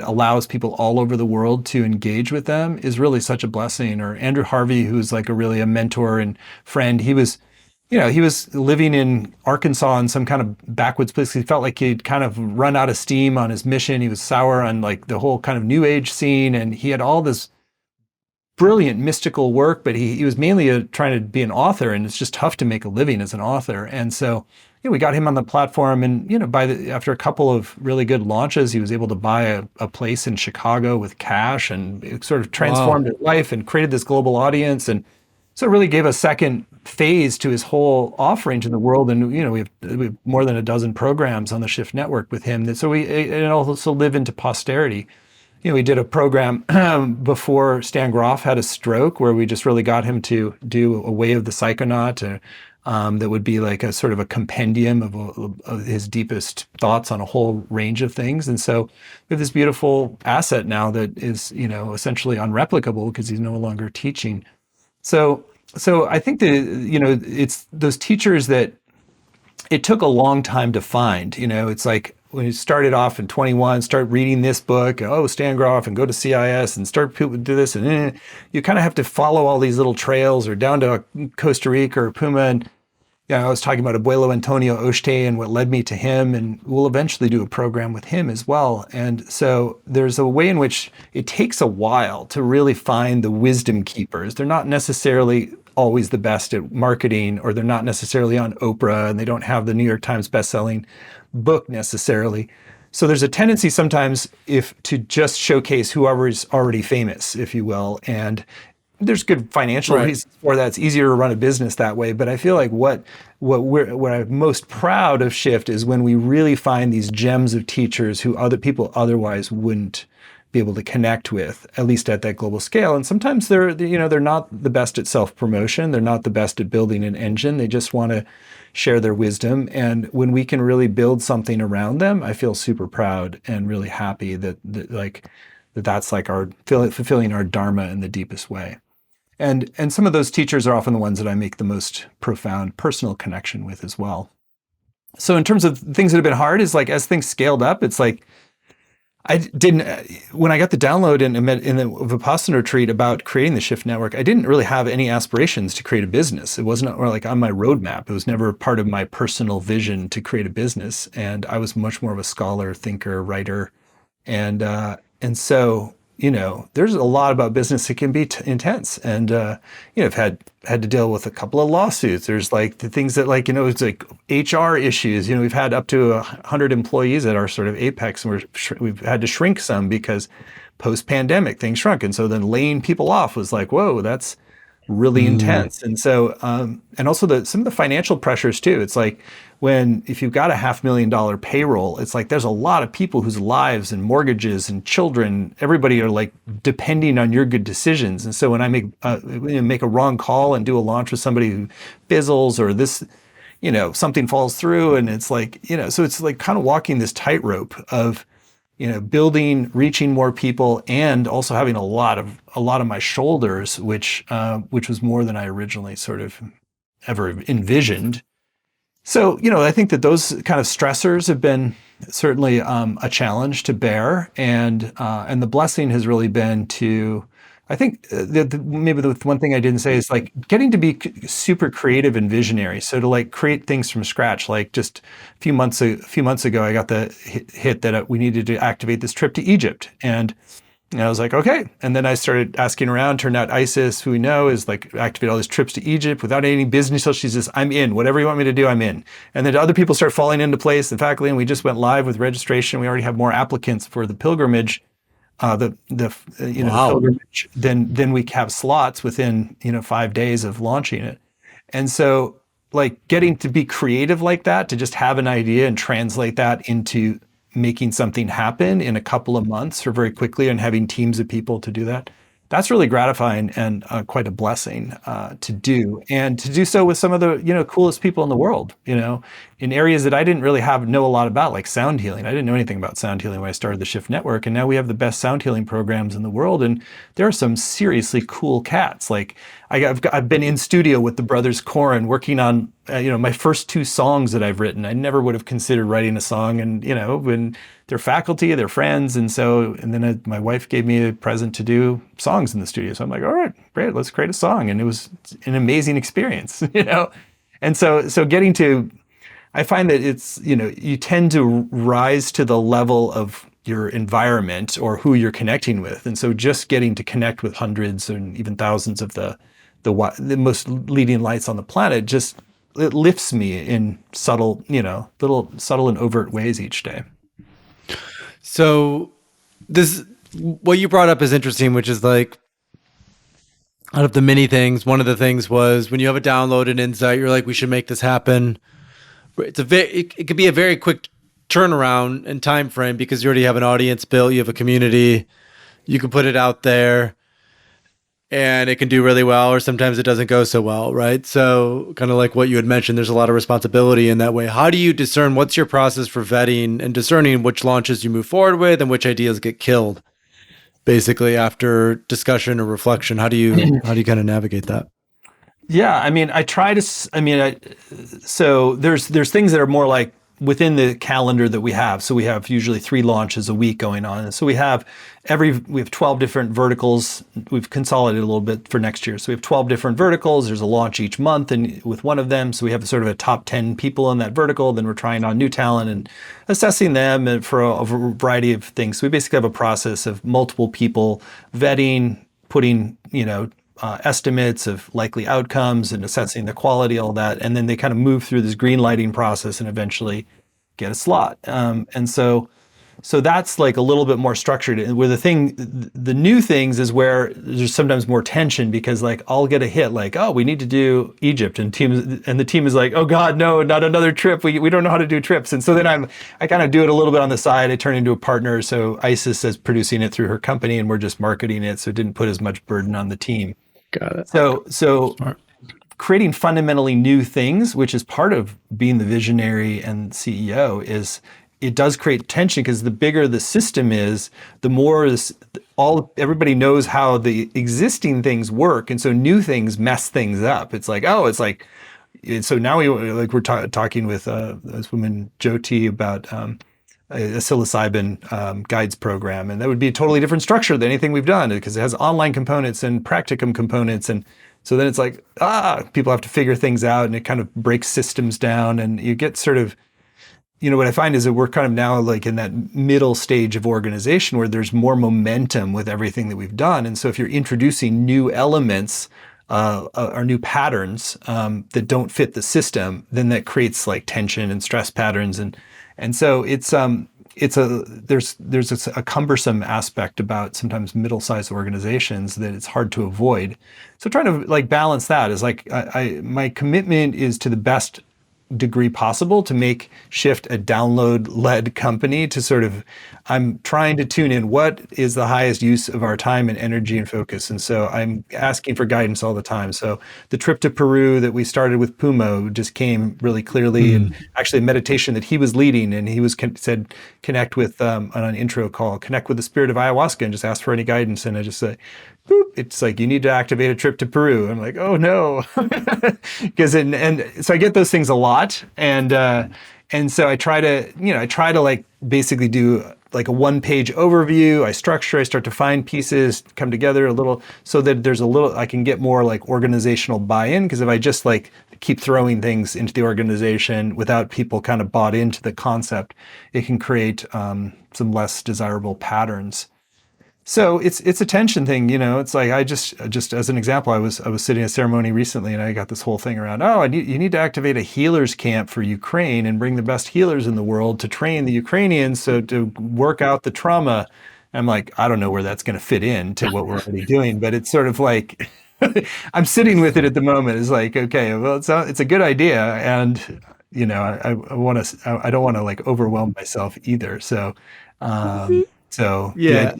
allows people all over the world to engage with them, is really such a blessing. Or Andrew Harvey, who's like really a mentor and friend, he was living in Arkansas in some kind of backwoods place. He felt like he'd kind of run out of steam on his mission. He was sour on like the whole kind of new age scene, and he had all this brilliant mystical work, but he was mainly trying to be an author, and it's just tough to make a living as an author. And so, we got him on the platform, and after a couple of really good launches, he was able to buy a place in Chicago with cash, and it sort of transformed his life and created this global audience. And so it really gave a second phase to his whole offering to the world. And we have more than a dozen programs on the Shift Network with him. So it also live into posterity. We did a program before Stan Groff had a stroke, where we just really got him to do a Way of the Psychonaut, that would be like a sort of a compendium of his deepest thoughts on a whole range of things. And so we have this beautiful asset now that is, essentially unreplicable because he's no longer teaching. So I think that, it's those teachers that it took a long time to find. It's like when you started off in 21, start reading this book, Stan Groff, and go to CIS and start do this, and you kind of have to follow all these little trails, or down to Costa Rica or Puma. And I was talking about Abuelo Antonio Oshte and what led me to him, and we'll eventually do a program with him as well. And so there's a way in which it takes a while to really find the wisdom keepers. They're not necessarily always the best at marketing, or they're not necessarily on Oprah, and they don't have the New York Times bestselling book necessarily. So there's a tendency sometimes to just showcase whoever is already famous, if you will. And there's good financial reasons for that. It's easier to run a business that way. But I feel like what what I'm most proud of Shift is when we really find these gems of teachers who other people otherwise wouldn't be able to connect with, at least at that global scale. And sometimes they're not the best at self-promotion. They're not the best at building an engine. They just want to share their wisdom. And when we can really build something around them, I feel super proud and really happy that's like our fulfilling our dharma in the deepest way. And some of those teachers are often the ones that I make the most profound personal connection with as well. So in terms of things that have been hard, is like as things scaled up, it's like when I got the download in the Vipassana retreat about creating the Shift Network, I didn't really have any aspirations to create a business. It wasn't like on my roadmap. It was never part of my personal vision to create a business. And I was much more of a scholar, thinker, writer. And so, there's a lot about business that can be intense. And, I've had to deal with a couple of lawsuits. There's like the things that it's like HR issues. We've had up to 100 employees at our sort of apex, and we've had to shrink some because post-pandemic things shrunk. And so then laying people off was like, whoa, that's really intense. And so, and also some of the financial pressures too. It's like if you've got a $500,000 payroll, it's like there's a lot of people whose lives and mortgages and children, everybody are like depending on your good decisions. And so when I make a wrong call and do a launch with somebody who fizzles, or this, something falls through, and it's like, so it's like kind of walking this tightrope of building, reaching more people, and also having a lot of my shoulders, which was more than I originally sort of ever envisioned. So, I think that those kind of stressors have been certainly a challenge to bear, and the blessing has really been to, I think maybe the one thing I didn't say is like getting to be super creative and visionary. So to like create things from scratch, like just a few months ago, I got the hit that we needed to activate this trip to Egypt. And I was like, okay. And then I started asking around. Turned out Isis, who we know is like activate all these trips to Egypt without any business. So she says, I'm in. Whatever you want me to do, I'm in. And then other people start falling into place, the faculty, and we just went live with registration. We already have more applicants for the pilgrimage. Wow. Pilgrimage, then we have slots within 5 days of launching it. And so like getting to be creative like that, to just have an idea and translate that into making something happen in a couple of months or very quickly, and having teams of people to do that, that's really gratifying and quite a blessing to do, and to do so with some of the coolest people in the world, in areas that I didn't really know a lot about, like sound healing. I didn't know anything about sound healing when I started the Shift Network, and now we have the best sound healing programs in the world, and there are some seriously cool cats. Like I've been in studio with the brothers Corin working on my first 2 songs that I've written. I never would have considered writing a song, and when they're faculty, they're friends, and then my wife gave me a present to do songs in the studio. So I'm like, all right, great, let's create a song, and it was an amazing experience, And so getting to, I find that it's you tend to rise to the level of your environment or who you're connecting with, and so just getting to connect with hundreds and even thousands of the most leading lights on the planet, it lifts me in subtle, little subtle and overt ways each day. So what you brought up is interesting, which is like, out of the many things, one of the things was when you have a download and insight, you're like, we should make this happen. It could be a very quick turnaround and time frame because you already have an audience built, you have a community, you can put it out there, and it can do really well, or sometimes it doesn't go so well, right? So kind of like what you had mentioned, there's a lot of responsibility in that way. How do you discern, what's your process for vetting and discerning which launches you move forward with and which ideas get killed, basically after discussion or reflection? How do you kind of navigate that? Yeah, I mean, so there's things that are more like within the calendar that we have. So we have usually 3 launches a week going on. And so we have 12 different verticals. We've consolidated a little bit for next year. So we have 12 different verticals. There's a launch each month and with one of them. So we have sort of a top 10 people in that vertical. Then we're trying on new talent and assessing them and for a variety of things. So we basically have a process of multiple people vetting, putting, estimates of likely outcomes and assessing the quality, all that. And then they kind of move through this green lighting process and eventually get a slot. And so So that's like a little bit more structured. And where the new things is where there's sometimes more tension, because like I'll get a hit like, oh, we need to do Egypt, and the team is like, oh God, no, not another trip. We don't know how to do trips. And so then I kind of do it a little bit on the side. I turn into a partner. So Isis is producing it through her company, and we're just marketing it. So it didn't put as much burden on the team. Got it. So Smart. creating fundamentally new things, which is part of being the visionary and CEO, is it does create tension, because the bigger the system is, the more everybody knows how the existing things work, and so new things mess things up. It's like, so now we're talking with this woman Jyoti about a psilocybin guides program, and that would be a totally different structure than anything we've done, because it has online components and practicum components. And so then it's like, people have to figure things out, and it kind of breaks systems down, and you get sort of, what I find is that we're kind of now like in that middle stage of organization where there's more momentum with everything that we've done. And so if you're introducing new elements or new patterns that don't fit the system, then that creates like tension and stress patterns. And so there's a cumbersome aspect about sometimes middle-sized organizations that it's hard to avoid. So trying to like balance that is like, my commitment is to the best degree possible to make Shift a download-led company, to sort of, I'm trying to tune in what is the highest use of our time and energy and focus. And so I'm asking for guidance all the time. So the trip to Peru that we started with Pumo just came really clearly, and actually a meditation that he was leading, and he said, connect with, on an intro call, connect with the spirit of ayahuasca and just ask for any guidance. And I just say, boop, it's like, you need to activate a trip to Peru. I'm like, oh no. Because and so I get those things a lot. And so I try to like basically do like a 1-page overview. I start to find pieces come together a little, so that I can get more like organizational buy-in. Because if I just like keep throwing things into the organization without people kind of bought into the concept, it can create some less desirable patterns. So it's a tension thing, It's like, I just as an example, I was sitting at a ceremony recently, and I got this whole thing around, you need to activate a healers camp for Ukraine and bring the best healers in the world to train the Ukrainians, so to work out the trauma. I'm like, I don't know where that's going to fit in to what we're already doing, but it's sort of like I'm sitting with it at the moment. It's like, okay, well, it's a good idea, and I don't want to like overwhelm myself either. So Yeah.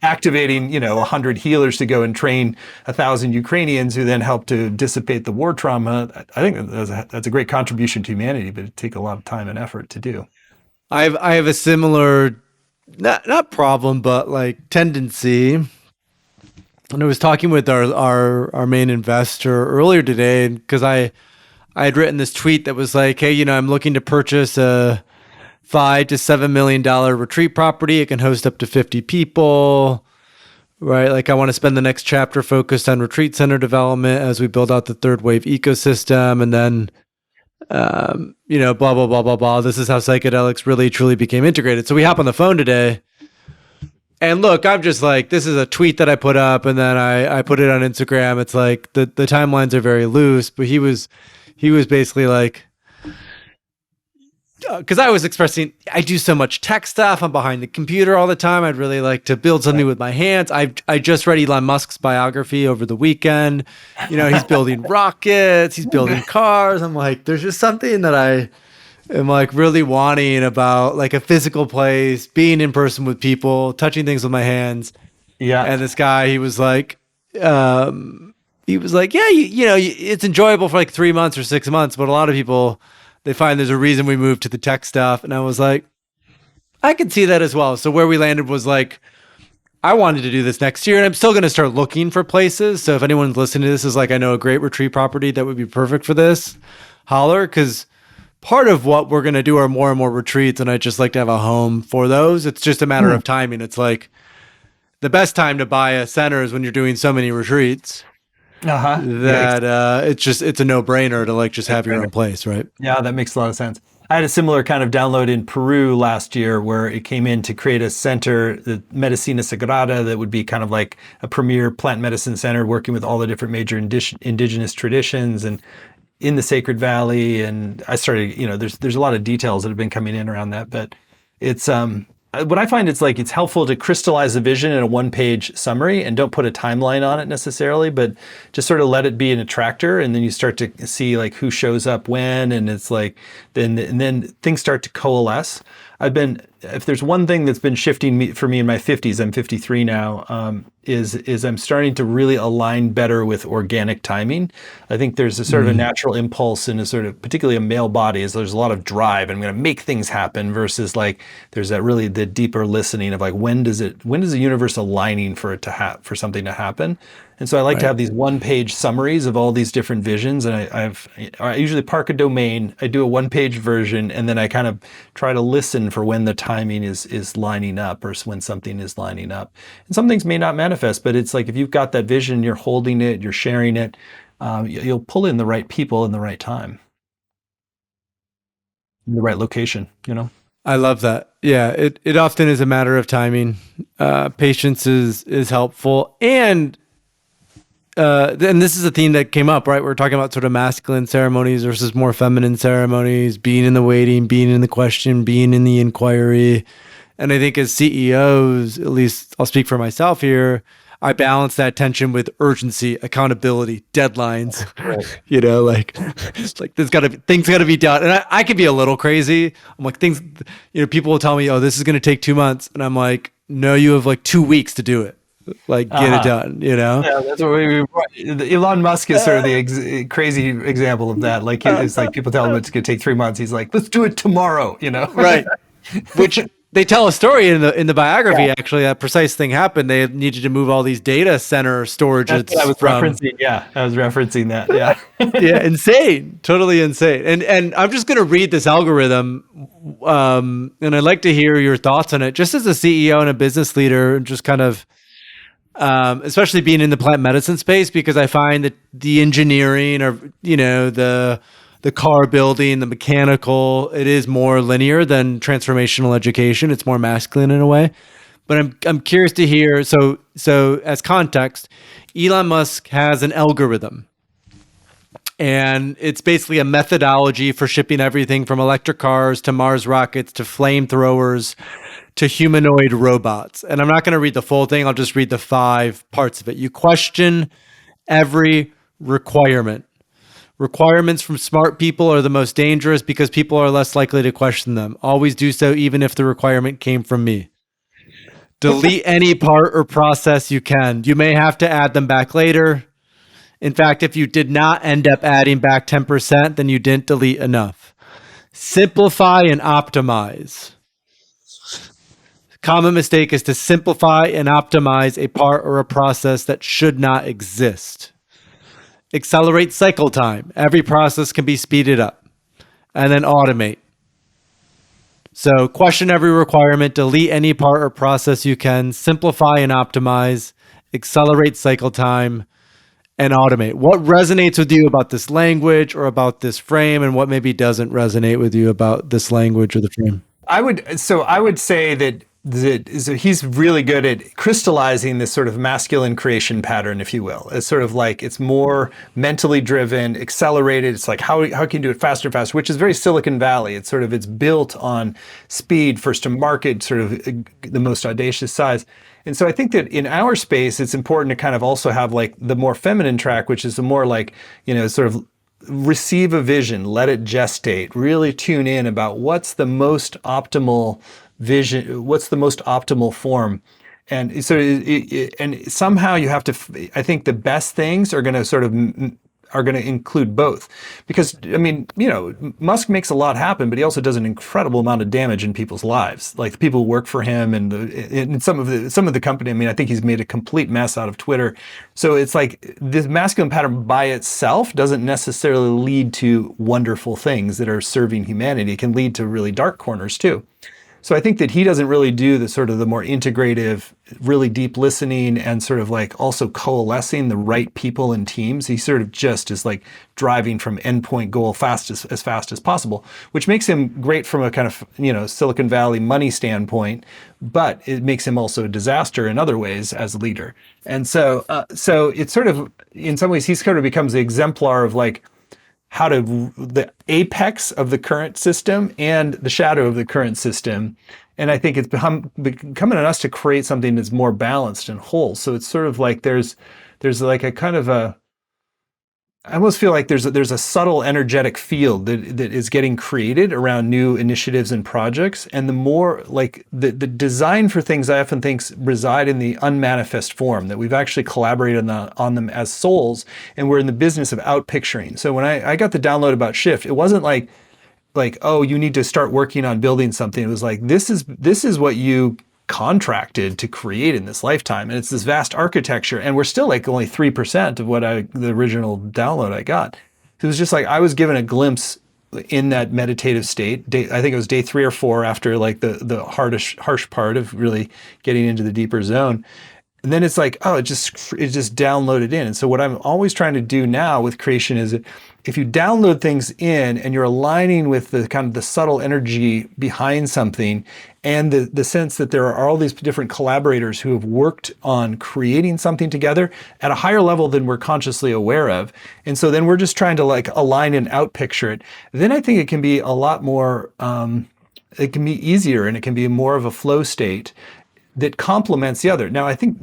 Activating 100 healers to go and train 1,000 Ukrainians who then help to dissipate the war trauma, I think that's a great contribution to humanity, but it takes a lot of time and effort to do. I have a similar, not problem, but like tendency. And I was talking with our main investor earlier today, because I had written this tweet that was like, hey, I'm looking to purchase a $5 to $7 million retreat property. It can host up to 50 people, right? Like, I want to spend the next chapter focused on retreat center development as we build out the third wave ecosystem. And then, blah, blah, blah, blah, blah. This is how psychedelics really, truly became integrated. So we hop on the phone today, and look, I'm just like, this is a tweet that I put up, and then I put it on Instagram. It's like the timelines are very loose, but he was basically like, because I was expressing, I do so much tech stuff. I'm behind the computer all the time. I'd really like to build something with my hands. I just read Elon Musk's biography over the weekend. He's building rockets. He's building cars. I'm like, there's just something that I am like really wanting about like a physical place, being in person with people, touching things with my hands. Yeah. And this guy, he was like, yeah, it's enjoyable for like 3 months or 6 months, but a lot of people, they find there's a reason we moved to the tech stuff. And I was like, I can see that as well. So where we landed was like, I wanted to do this next year, and I'm still going to start looking for places. So if anyone's listening to this is like, I know a great retreat property that would be perfect for this, holler, because part of what we're going to do are more and more retreats, and I just like to have a home for those. It's just a matter of timing. It's like the best time to buy a center is when you're doing so many retreats. It's a no-brainer to like just have your own place, right? Yeah, that makes a lot of sense. I had a similar kind of download in Peru last year, where it came in to create a center, the Medicina Sagrada, that would be kind of like a premier plant medicine center, working with all the different major indigenous traditions and in the Sacred Valley. And I started, there's a lot of details that have been coming in around that, but it's what I find, it's like it's helpful to crystallize a vision in a one-page summary and don't put a timeline on it necessarily, but just sort of let it be an attractor, and then you start to see like who shows up when, and it's like then things start to coalesce. If there's one thing that's been shifting for me in my 50s, I'm 53 now, is I'm starting to really align better with organic timing. I think there's a sort of a natural impulse in a sort of, particularly a male body, is there's a lot of drive, I'm going to make things happen, versus like there's that really the deeper listening of like when does the universe aligning for it to for something to happen. And so I like to have these one-page summaries of all these different visions, and I usually park a domain, I do a one-page version, and then I kind of try to listen for when the timing is lining up, or when something is lining up. And some things may not manifest, but it's like if you've got that vision, you're holding it, you're sharing it, you'll pull in the right people in the right time, in the right location, you know? I love that. Yeah, it often is a matter of timing. Patience is helpful, and this is a theme that came up, right? We're talking about sort of masculine ceremonies versus more feminine ceremonies, being in the waiting, being in the question, being in the inquiry. And I think as CEOs, at least I'll speak for myself here, I balance that tension with urgency, accountability, deadlines. Right. You know, like things got to be done. And I can be a little crazy. I'm like, people will tell me, oh, this is going to take 2 months. And I'm like, no, you have like 2 weeks to do it. Like get it done, you know? Yeah, that's what Elon Musk is sort of the crazy example of that. Like it's like people tell him it's going to take 3 months. He's like, let's do it tomorrow, you know? Right. Which they tell a story in the biography. Actually, that precise thing happened. They needed to move all these data center storages. That's what I was referencing. Yeah, I was referencing that. Yeah. Yeah, insane, totally insane. And I'm just going to read this algorithm, and I'd like to hear your thoughts on it, just as a CEO and a business leader, and just kind of. Especially being in the plant medicine space, because I find that the engineering, or the car building, the mechanical, it is more linear than transformational education. It's more masculine in a way. But I'm curious to hear. So as context, Elon Musk has an algorithm, and it's basically a methodology for shipping everything from electric cars to Mars rockets to flamethrowers to humanoid robots. And I'm not going to read the full thing. I'll just read the 5 parts of it. You question every requirement. Requirements from smart people are the most dangerous because people are less likely to question them. Always do so, even if the requirement came from me. Delete any part or process you can. You may have to add them back later. In fact, if you did not end up adding back 10%, then you didn't delete enough. Simplify and optimize. Common mistake is to simplify and optimize a part or a process that should not exist. Accelerate cycle time. Every process can be speeded up. And then automate. So question every requirement, delete any part or process you can, simplify and optimize, accelerate cycle time, and automate. What resonates with you about this language or about this frame, and what maybe doesn't resonate with you about this language or the frame? I would say that so he's really good at crystallizing this sort of masculine creation pattern, if you will. It's sort of like it's more mentally driven, accelerated. It's like how can you do it faster and faster, which is very Silicon Valley. It's built on speed, first to market, sort of the most audacious size. And so I think that in our space, it's important to kind of also have like the more feminine track, which is the more like, sort of receive a vision, let it gestate, really tune in about what's the most optimal vision, what's the most optimal form. And so, and somehow you have to, I think the best things are going to include both, because Musk makes a lot happen, but he also does an incredible amount of damage in people's lives, like the people who work for him and some of the company. I think he's made a complete mess out of Twitter. So it's like this masculine pattern by itself doesn't necessarily lead to wonderful things that are serving humanity. It can lead to really dark corners too. So I think that he doesn't really do the sort of the more integrative, really deep listening and sort of like also coalescing the right people and teams. He sort of just is like driving from endpoint goal as fast as possible, which makes him great from a kind of, Silicon Valley money standpoint, but it makes him also a disaster in other ways as a leader. And so it's sort of, in some ways, he sort of becomes the exemplar of like, the apex of the current system and the shadow of the current system. And I think it's becoming on us to create something that's more balanced and whole. So it's sort of like there's like a kind of a, I almost feel like there's a subtle energetic field that is getting created around new initiatives and projects. And the more like the design for things, I often think reside in the unmanifest form, that we've actually collaborated on them as souls, and we're in the business of outpicturing. So when I got the download about Shift, it wasn't like, oh, you need to start working on building something. It was like, this is what you contracted to create in this lifetime. And it's this vast architecture. And we're still like only 3% of what the original download I got. It was just like, I was given a glimpse in that meditative state. I think it was day 3 or 4 after like the harsh part of really getting into the deeper zone. And then it's like, oh, it just downloaded in. And so what I'm always trying to do now with creation is, if you download things in and you're aligning with the kind of the subtle energy behind something, and the sense that there are all these different collaborators who have worked on creating something together at a higher level than we're consciously aware of. And so then we're just trying to like align and outpicture it. Then I think it can be a lot more, it can be easier, and it can be more of a flow state that complements the other. Now, I think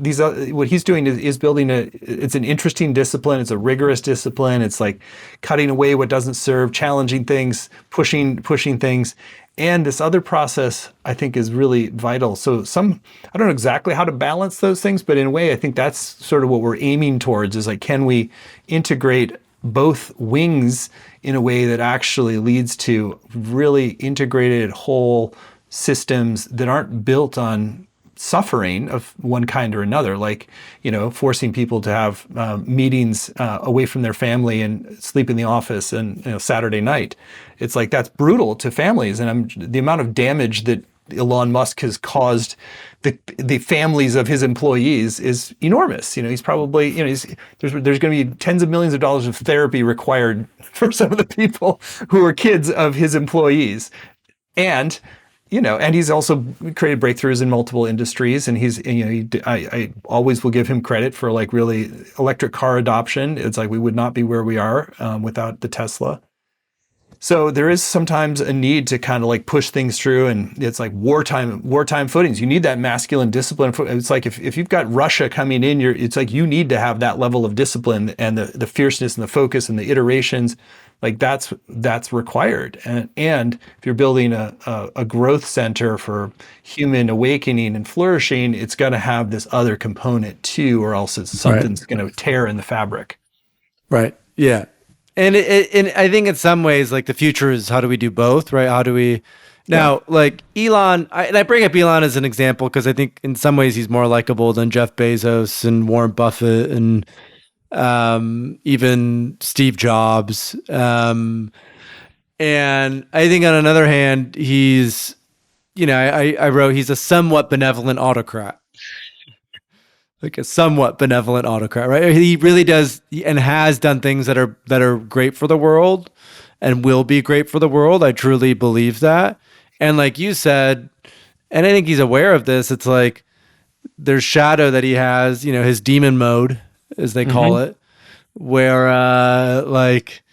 what he's doing is building it's an interesting discipline. It's a rigorous discipline. It's like cutting away what doesn't serve, challenging things, pushing things. And this other process, I think, is really vital. So I don't know exactly how to balance those things, but in a way, I think that's sort of what we're aiming towards, is like, can we integrate both wings in a way that actually leads to really integrated whole systems that aren't built on suffering of one kind or another, like, forcing people to have meetings away from their family and sleep in the office and Saturday night. It's like, that's brutal to families, and the amount of damage that Elon Musk has caused the families of his employees is enormous. He's probably, there's going to be tens of millions of dollars of therapy required for some of the people who are kids of his employees, and he's also created breakthroughs in multiple industries. And I always will give him credit for like really electric car adoption. It's like, we would not be where we are without the Tesla. So there is sometimes a need to kind of like push things through, and it's like wartime footings. You need that masculine discipline. It's like if you've got Russia coming in, it's like you need to have that level of discipline and the fierceness and the focus and the iterations. Like that's required. And if you're building a growth center for human awakening and flourishing, it's got to have this other component too, or else something's going to tear in the fabric. Right. Yeah. And I think in some ways, like, the future is, how do we do both, right? How do we now, like Elon, and I bring up Elon as an example because I think in some ways he's more likable than Jeff Bezos and Warren Buffett and even Steve Jobs. And I think on another hand, he's, I wrote, he's a somewhat benevolent autocrat. Like a somewhat benevolent autocrat, right? He really does and has done things that are great for the world and will be great for the world. I truly believe that. And like you said, and I think he's aware of this, it's like there's shadow that he has, his demon mode, as they call it, where like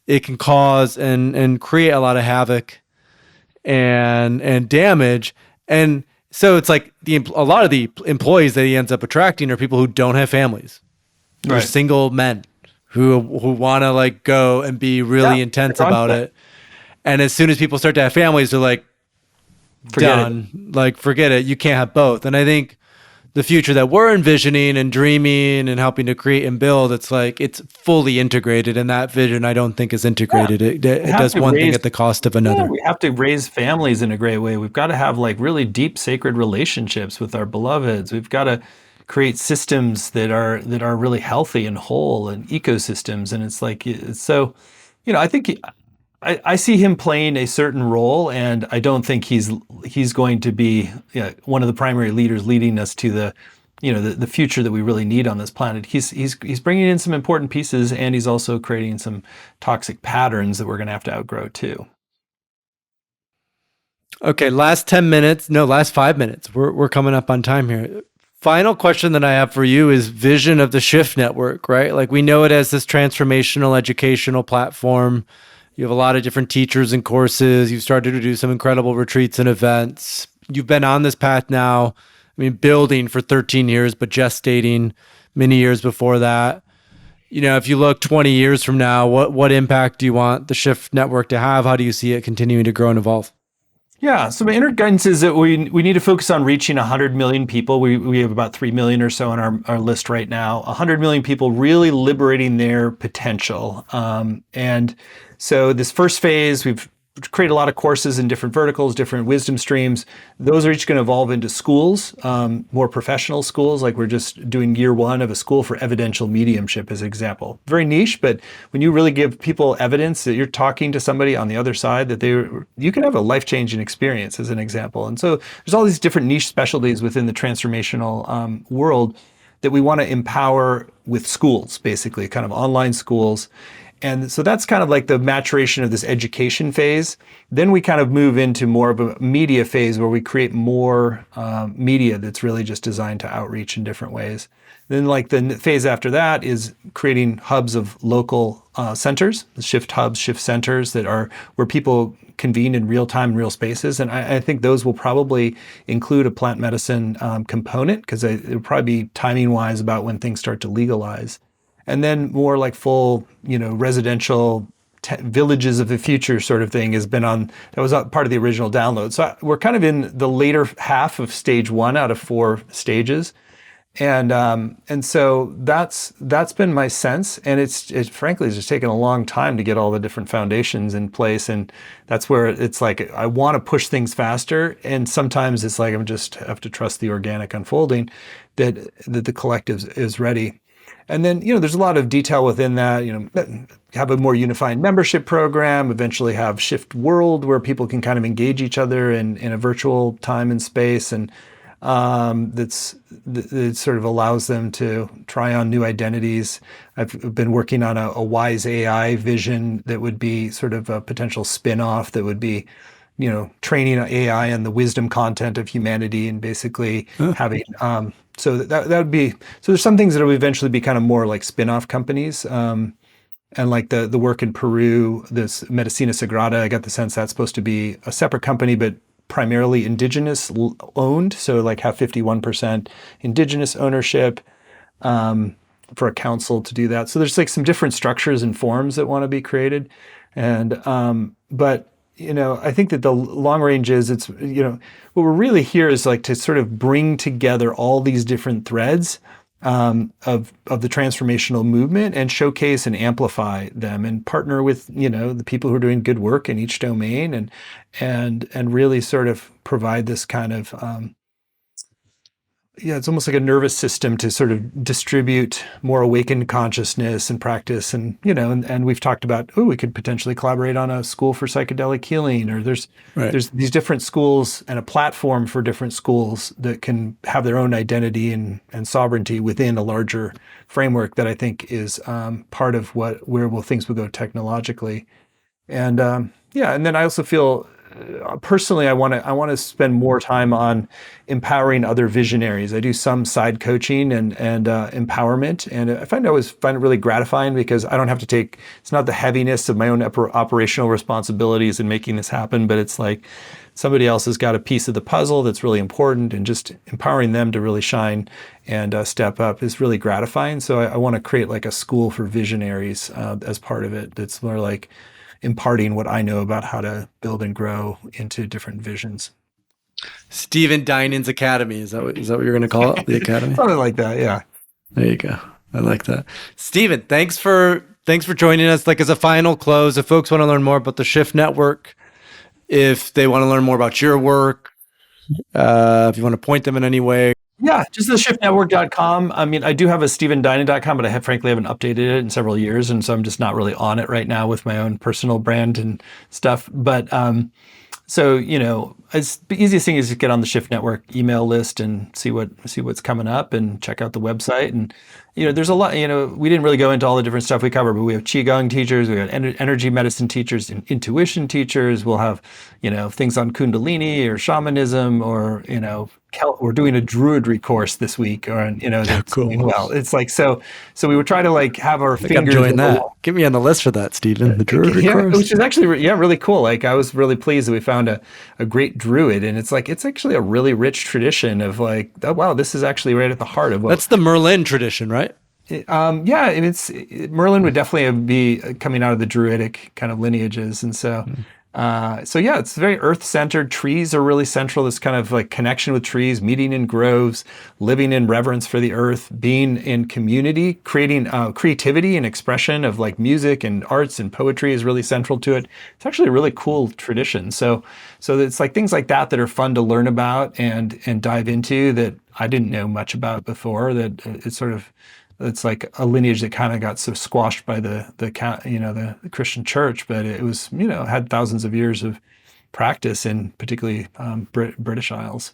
it can cause and create a lot of havoc and damage. And so it's like a lot of the employees that he ends up attracting are people who don't have families. They're single men who want to like go and be really intense about it. And as soon as people start to have families, they're like, forget it. You can't have both. And I think the future that we're envisioning and dreaming and helping to create and build, it's like it's fully integrated. And that vision, I don't think, is integrated. It does one thing at the cost of another. We have to raise families in a great way. We've got to have like really deep, sacred relationships with our beloveds. We've got to create systems that are really healthy and whole, and ecosystems. And it's like, so, I think I see him playing a certain role, and I don't think he's going to be one of the primary leaders leading us to the future that we really need on this planet. He's bringing in some important pieces, and he's also creating some toxic patterns that we're going to have to outgrow too. Okay, last 5 minutes. We're coming up on time here. final question that I have for you is vision of the Shift Network, right? Like we know it as this transformational educational platform. You have a lot of different teachers and courses. You've started to do some incredible retreats and events. You've been on this path now, I mean, building for 13 years, but gestating many years before that. You know, if you look 20 years from now, what impact do you want the Shift Network to have? How do you see it continuing to grow and evolve? Yeah, so my inner guidance is that we need to focus on reaching 100 million people. We have about 3 million or so on our list right now. 100 million people really liberating their potential. And so this first phase, we've created a lot of courses in different verticals, different wisdom streams. Those are each going to evolve into schools, more professional schools. Like we're just doing year one of a school for evidential mediumship as an example. Very niche, but when you really give people evidence that you're talking to somebody on the other side, that you can have a life-changing experience as an example. And so there's all these different niche specialties within the transformational world that we want to empower with schools, basically, kind of online schools. And so that's kind of like the maturation of this education phase. Then we kind of move into more of a media phase where we create more media that's really just designed to outreach in different ways. Then like the phase after that is creating hubs of local centers, the shift hubs, shift centers that are where people convene in real time, real spaces. And I think those will probably include a plant medicine component because it'll probably be timing wise about when things start to legalize. And then more like full, residential villages of the future sort of thing that was part of the original download. So we're kind of in the later half of stage 1 out of 4 stages. And so that's been my sense. And it frankly has just taken a long time to get all the different foundations in place. And that's where it's like, I want to push things faster. And sometimes it's like, I just have to trust the organic unfolding that the collective is ready. And then, there's a lot of detail within that, have a more unified membership program, eventually have Shift World where people can kind of engage each other in a virtual time and space. And it sort of allows them to try on new identities. I've been working on a wise AI vision that would be sort of a potential spin-off that would be, training AI on the wisdom content of humanity and basically having... So that would be, so there's some things that will eventually be kind of more like spin-off companies. And like the work in Peru, this Medicina Sagrada, I got the sense that's supposed to be a separate company, but primarily indigenous owned. So like have 51% indigenous ownership for a council to do that. So there's like some different structures and forms that want to be created. And, but I think that the long range is what we're really here is like to sort of bring together all these different threads of the transformational movement and showcase and amplify them and partner with, the people who are doing good work in each domain and really sort of provide this kind of, it's almost like a nervous system to sort of distribute more awakened consciousness and practice. And, and we've talked about, we could potentially collaborate on a school for psychedelic healing, or there's these different schools and a platform for different schools that can have their own identity and sovereignty within a larger framework that I think is part of where things will go technologically. And and then I also feel personally, I want to spend more time on empowering other visionaries. I do some side coaching and empowerment, and I find it really gratifying because I don't have to take. It's not the heaviness of my own operational responsibilities in making this happen, but it's like somebody else has got a piece of the puzzle that's really important, and just empowering them to really shine and step up is really gratifying. So I want to create like a school for visionaries as part of it. That's more like imparting what I know about how to build and grow into different visions. Stephen Dinan's Academy. Is that what you're going to call it? The Academy? Something like that. Yeah. There you go. I like that. Stephen, thanks for joining us. Like as a final close, if folks want to learn more about the Shift Network, if they want to learn more about your work, if you want to point them in any way. Yeah, just the shiftnetwork.com. I mean, I do have a stephendinan.com, but I frankly haven't updated it in several years. And so I'm just not really on it right now with my own personal brand and stuff. But so, it's the easiest thing is to get on the Shift Network email list and see what's coming up and check out the website. And, there's a lot, we didn't really go into all the different stuff we cover, but we have qigong teachers, we have energy medicine teachers, and intuition teachers. We'll have, things on kundalini or shamanism or, we're doing a druidry course this week, or that's Cool. going well. It's like so we would try to like have our I gotta fingers join in that. the Get me on the list for that, Stephen. The druidry yeah, course. which is actually really cool. Like I was really pleased that we found a great druid, and it's actually a really rich tradition of like, oh wow, this is actually right at the heart of what. That's the Merlin tradition, right? Yeah, Merlin would definitely be coming out of the druidic kind of lineages, and so yeah, it's very earth-centered. Trees are really central. This kind of like connection with trees, meeting in groves, living in reverence for the earth, being in community, creating creativity and expression of like music and arts and poetry is really central to it. It's actually a really cool tradition. So it's like things like that are fun to learn about and dive into that I didn't know much about before. That it's like a lineage that kind of got so squashed by the Christian church, but it was, had thousands of years of practice in particularly British Isles.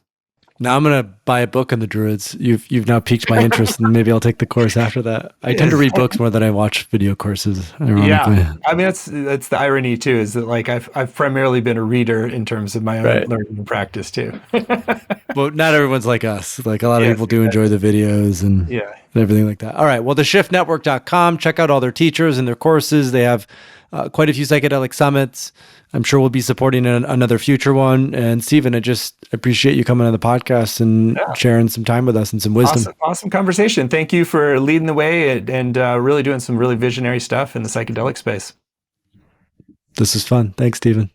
Now I'm gonna buy a book on the Druids. You've now piqued my interest, and maybe I'll take the course after that. I tend to read books more than I watch video courses. Ironically. Yeah, I mean that's the irony too. Is that like I've primarily been a reader in terms of my own learning and practice too. But not everyone's like us. Like a lot of people do enjoy the videos and everything like that. All right. Well, theshiftnetwork.com. Check out all their teachers and their courses. They have quite a few psychedelic summits. I'm sure we'll be supporting another future one. And Stephen, I just appreciate you coming on the podcast and sharing some time with us and some wisdom. Awesome conversation. Thank you for leading the way and really doing some really visionary stuff in the psychedelic space. This is fun. Thanks, Stephen.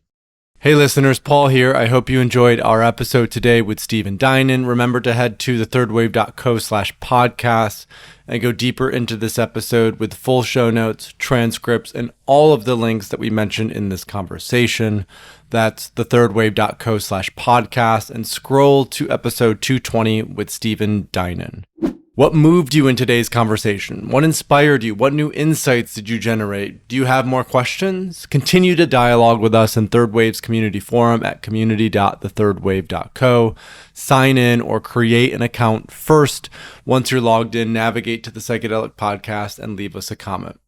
Hey listeners, Paul here. I hope you enjoyed our episode today with Stephen Dinan. Remember to head to thethirdwave.co/podcast and go deeper into this episode with full show notes, transcripts, and all of the links that we mentioned in this conversation. That's thethirdwave.co/podcast and scroll to episode 220 with Stephen Dinan. What moved you in today's conversation? What inspired you? What new insights did you generate? Do you have more questions? Continue to dialogue with us in Third Wave's community forum at community.thethirdwave.co. Sign in or create an account first. Once you're logged in, navigate to the Psychedelic Podcast and leave us a comment.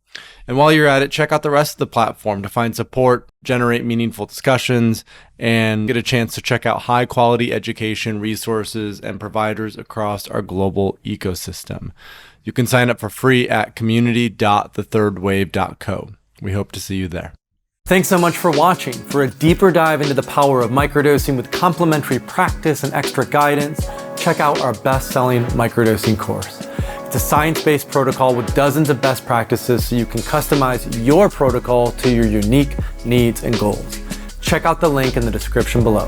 And while you're at it, check out the rest of the platform to find support, generate meaningful discussions, and get a chance to check out high-quality education, resources, and providers across our global ecosystem. You can sign up for free at community.thethirdwave.co. We hope to see you there. Thanks so much for watching. For a deeper dive into the power of microdosing with complementary practice and extra guidance, check out our best-selling microdosing course. It's a science-based protocol with dozens of best practices so you can customize your protocol to your unique needs and goals. Check out the link in the description below.